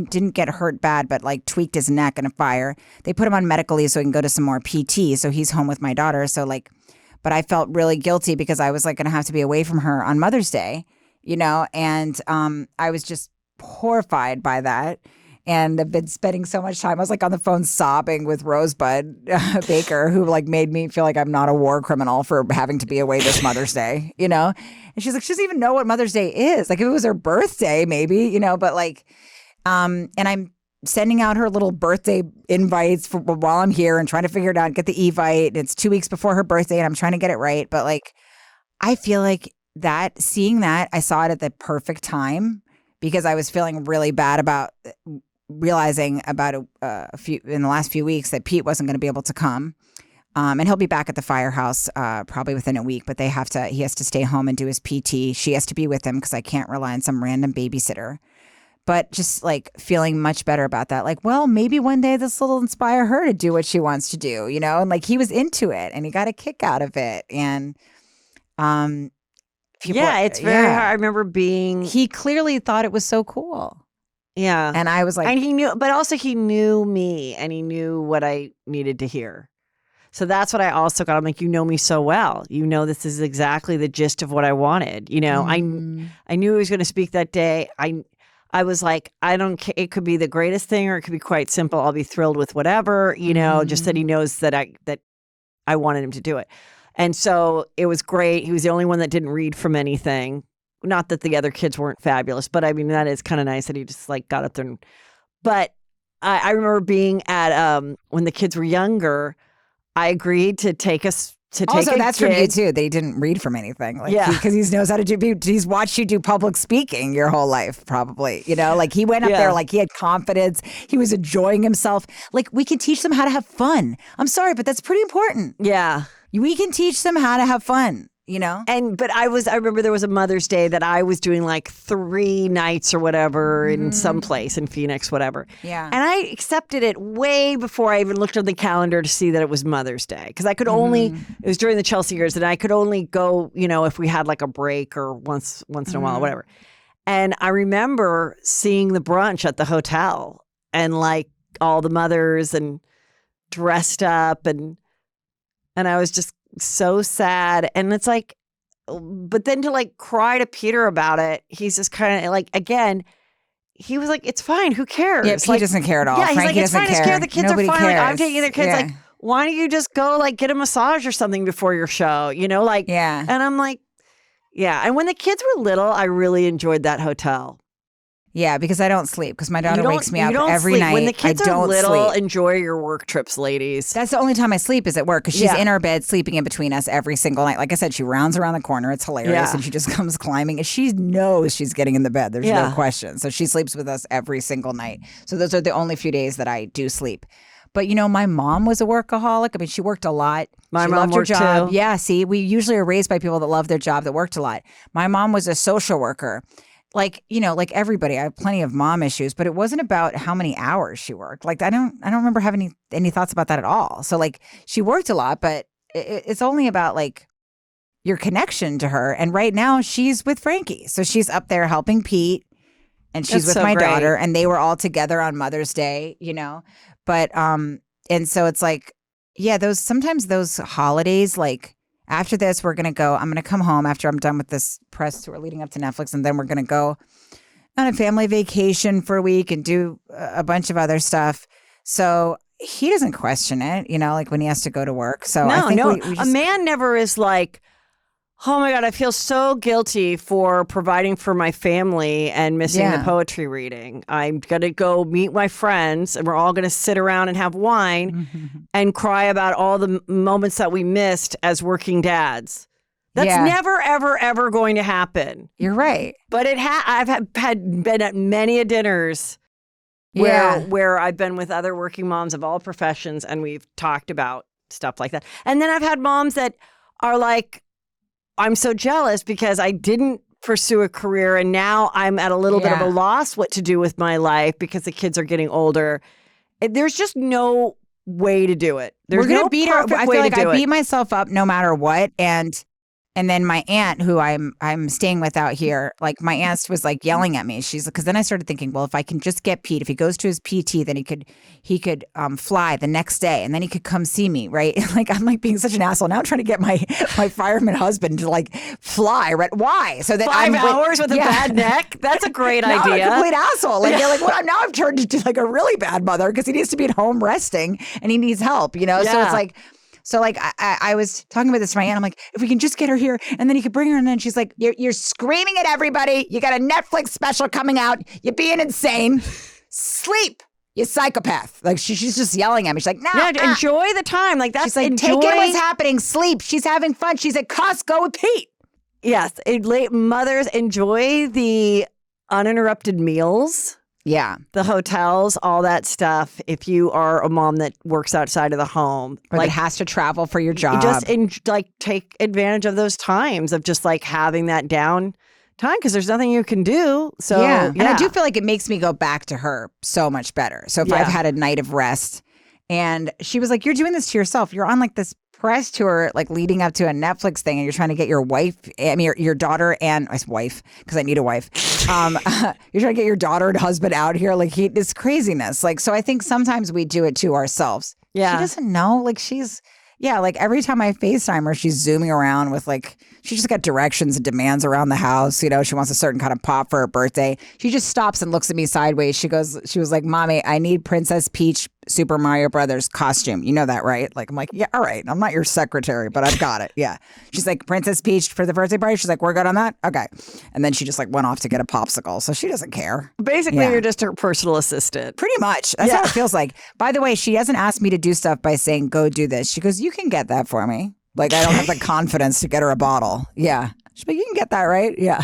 didn't get hurt bad, but tweaked his neck in a fire. They put him on medical leave so he can go to some more PT. So he's home with my daughter. So but I felt really guilty because I was going to have to be away from her on Mother's Day, and I was just horrified by that. And I've been spending so much time. I was on the phone sobbing with Rosebud Baker, who made me feel like I'm not a war criminal for having to be away this Mother's Day, And she's like, she doesn't even know what Mother's Day is. If it was her birthday, maybe, but and I'm sending out her little birthday invites while I'm here and trying to figure it out, get the Evite. It's 2 weeks before her birthday and I'm trying to get it right. But I feel like seeing that, I saw it at the perfect time because I was feeling really bad about realizing about in the last few weeks that Pete wasn't going to be able to come. And he'll be back at the firehouse probably within a week, but he has to stay home and do his PT. She has to be with him because I can't rely on some random babysitter. But just feeling much better about that. Well, maybe one day this will inspire her to do what she wants to do, And he was into it and he got a kick out of it. And it's very hard. I remember he clearly thought it was so cool. Yeah. And I was and he knew, but also he knew me and he knew what I needed to hear. So that's what I also got. I'm you know me so well. This is exactly the gist of what I wanted. I knew he was going to speak that day. I was I don't care. It could be the greatest thing or it could be quite simple. I'll be thrilled with whatever, just that he knows that I wanted him to do it. And so it was great. He was the only one that didn't read from anything. Not that the other kids weren't fabulous, but I mean, that is kind of nice that he just got up there. But I remember being at, when the kids were younger, I agreed to take us to take also, that's gig. from you too. They didn't read from anything. Because he knows how to do. He's watched you do public speaking your whole life, probably. He went up there he had confidence. He was enjoying himself. We can teach them how to have fun. I'm sorry, but that's pretty important. Yeah, we can teach them how to have fun. But I remember there was a Mother's Day that I was doing 3 nights or whatever in some place in Phoenix, whatever. Yeah. And I accepted it way before I even looked on the calendar to see that it was Mother's Day. Because I could only, it was during the Chelsea years, and I could only go, if we had a break or once in a while, whatever. And I remember seeing the brunch at the hotel and all the mothers and dressed up and I was just so sad. And it's but then to cry to Peter about it, he's just kind of again, he was it's fine. Who cares? Yeah, he doesn't care at all. Yeah, he's Frankie it's doesn't fine. care. The kids Nobody are fine. cares. I'm taking their kids. Yeah. Why don't you just go get a massage or something before your show? Yeah. And I'm yeah. And when the kids were little, I really enjoyed that hotel. Yeah, because I don't sleep because my daughter wakes me up every sleep. night. When the kids I don't are little, sleep. enjoy your work trips, ladies. That's the only time I sleep is at work because she's in our bed sleeping in between us every single night. Like I said, she rounds around the corner. It's hilarious. And she just comes climbing. And she knows she's getting in the bed. There's no question. So she sleeps with us every single night. So those are the only few days that I do sleep. But, my mom was a workaholic. I mean, she worked a lot. My she mom loved worked her job. too. Yeah, see, we usually are raised by people that love their job, that worked a lot. My mom was a social worker. Like everybody, I have plenty of mom issues, but it wasn't about how many hours she worked. I don't remember having any thoughts about that at all. So she worked a lot, but it's only about your connection to her. And right now she's with Frankie. So she's up there helping Pete and she's with my daughter, and they were all together on Mother's Day, But and so it's sometimes those holidays, after this, I'm going to come home after I'm done with this press tour leading up to Netflix. And then we're going to go on a family vacation for a week and do a bunch of other stuff. So he doesn't question it, when he has to go to work. So I think we just, a man never is Oh my God, I feel so guilty for providing for my family and missing the poetry reading. I'm going to go meet my friends and we're all going to sit around and have wine and cry about all the moments that we missed as working dads. That's never, ever, ever going to happen. You're right. But I've been at many a dinners where I've been with other working moms of all professions and we've talked about stuff like that. And then I've had moms that are like, I'm so jealous because I didn't pursue a career and now I'm at a little bit of a loss what to do with my life because the kids are getting older. There's just no way to do it. There's no perfect way to do it. I beat myself up no matter what. And then my aunt, who I'm staying with out here, like my aunt was like yelling at me. She's because then I started thinking, well, if I can just get Pete, if he goes to his PT, then he could fly the next day, and then he could come see me, right? Like I'm like being such an asshole now, trying to get my fireman husband to like fly. Right? Why? So that 5 hours with a bad neck. That's a great idea. I'm a complete asshole. Like you're like, well, now I've turned into like a really bad mother because he needs to be at home resting and he needs help. You know, so it's like. So like I was talking about this to my aunt. I'm like, if we can just get her here and then you could bring her. And then she's like, you're screaming at everybody. You got a Netflix special coming out. You're being insane. Sleep, you psychopath. Like she's just yelling at me. She's like, no. Yeah, enjoy the time. Like that's she's like, take in what's happening. Sleep. She's having fun. She's at Costco with Pete. Yes. Mothers enjoy the uninterrupted meals. Yeah. The hotels, all that stuff. If you are a mom that works outside of the home. Or that has to travel for your job. Just take advantage of those times of just like having that down time because there's nothing you can do. So yeah. And I do feel like it makes me go back to her so much better. So if I've had a night of rest and she was like, you're doing this to yourself. You're on like this press tour, like leading up to a Netflix thing, and you're trying to get your wife, your daughter and my wife, because I need a wife. You're trying to get your daughter and husband out here, like this craziness. Like, so I think sometimes we do it to ourselves. Yeah, she doesn't know. Like like every time I FaceTime her, she's zooming around with like, she just got directions and demands around the house. You know, she wants a certain kind of pop for her birthday. She just stops and looks at me sideways. She was like, Mommy, I need Princess Peach Super Mario Brothers costume. You know that, right? Like, I'm like, yeah, all right. I'm not your secretary, but I've got it. Yeah. She's like, Princess Peach for the birthday party. She's like, we're good on that? Okay. And then she just like went off to get a popsicle. So she doesn't care. Basically, you're just her personal assistant. Pretty much. That's how it feels like. By the way, she hasn't asked me to do stuff by saying, go do this. She goes, you can get that for me. Like, I don't have the confidence to get her a bottle. Yeah. She's like, you can get that, right? Yeah.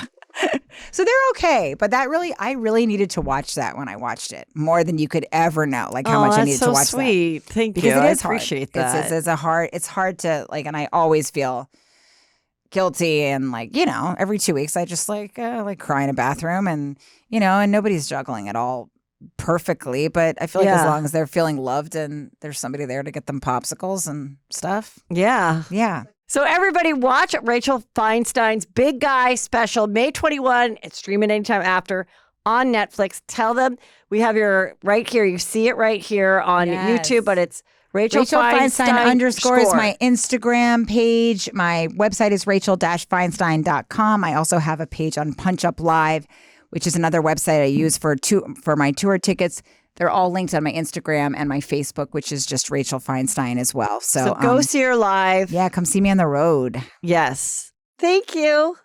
So they're okay. But I really needed to watch that when I watched it more than you could ever know. Like how much I needed to watch that. Oh, that's so sweet. Thank you. Because it is I appreciate hard. that. It's hard to like, and I always feel guilty and like, you know, every 2 weeks I just like cry in a bathroom and, you know, and nobody's juggling at all perfectly, but I feel like as long as they're feeling loved and there's somebody there to get them popsicles and stuff. Yeah. Yeah. So everybody watch Rachel Feinstein's Big Guy special, May 21. It's streaming anytime after on Netflix. Tell them we have your right here. You see it right here on YouTube, but it's Rachel Feinstein _ is my Instagram page. My website is rachel-feinstein.com. I also have a page on Punch Up Live, which is another website I use for my tour tickets. They're all linked on my Instagram and my Facebook, which is just Rachel Feinstein as well. So go see her live. Yeah, come see me on the road. Yes. Thank you.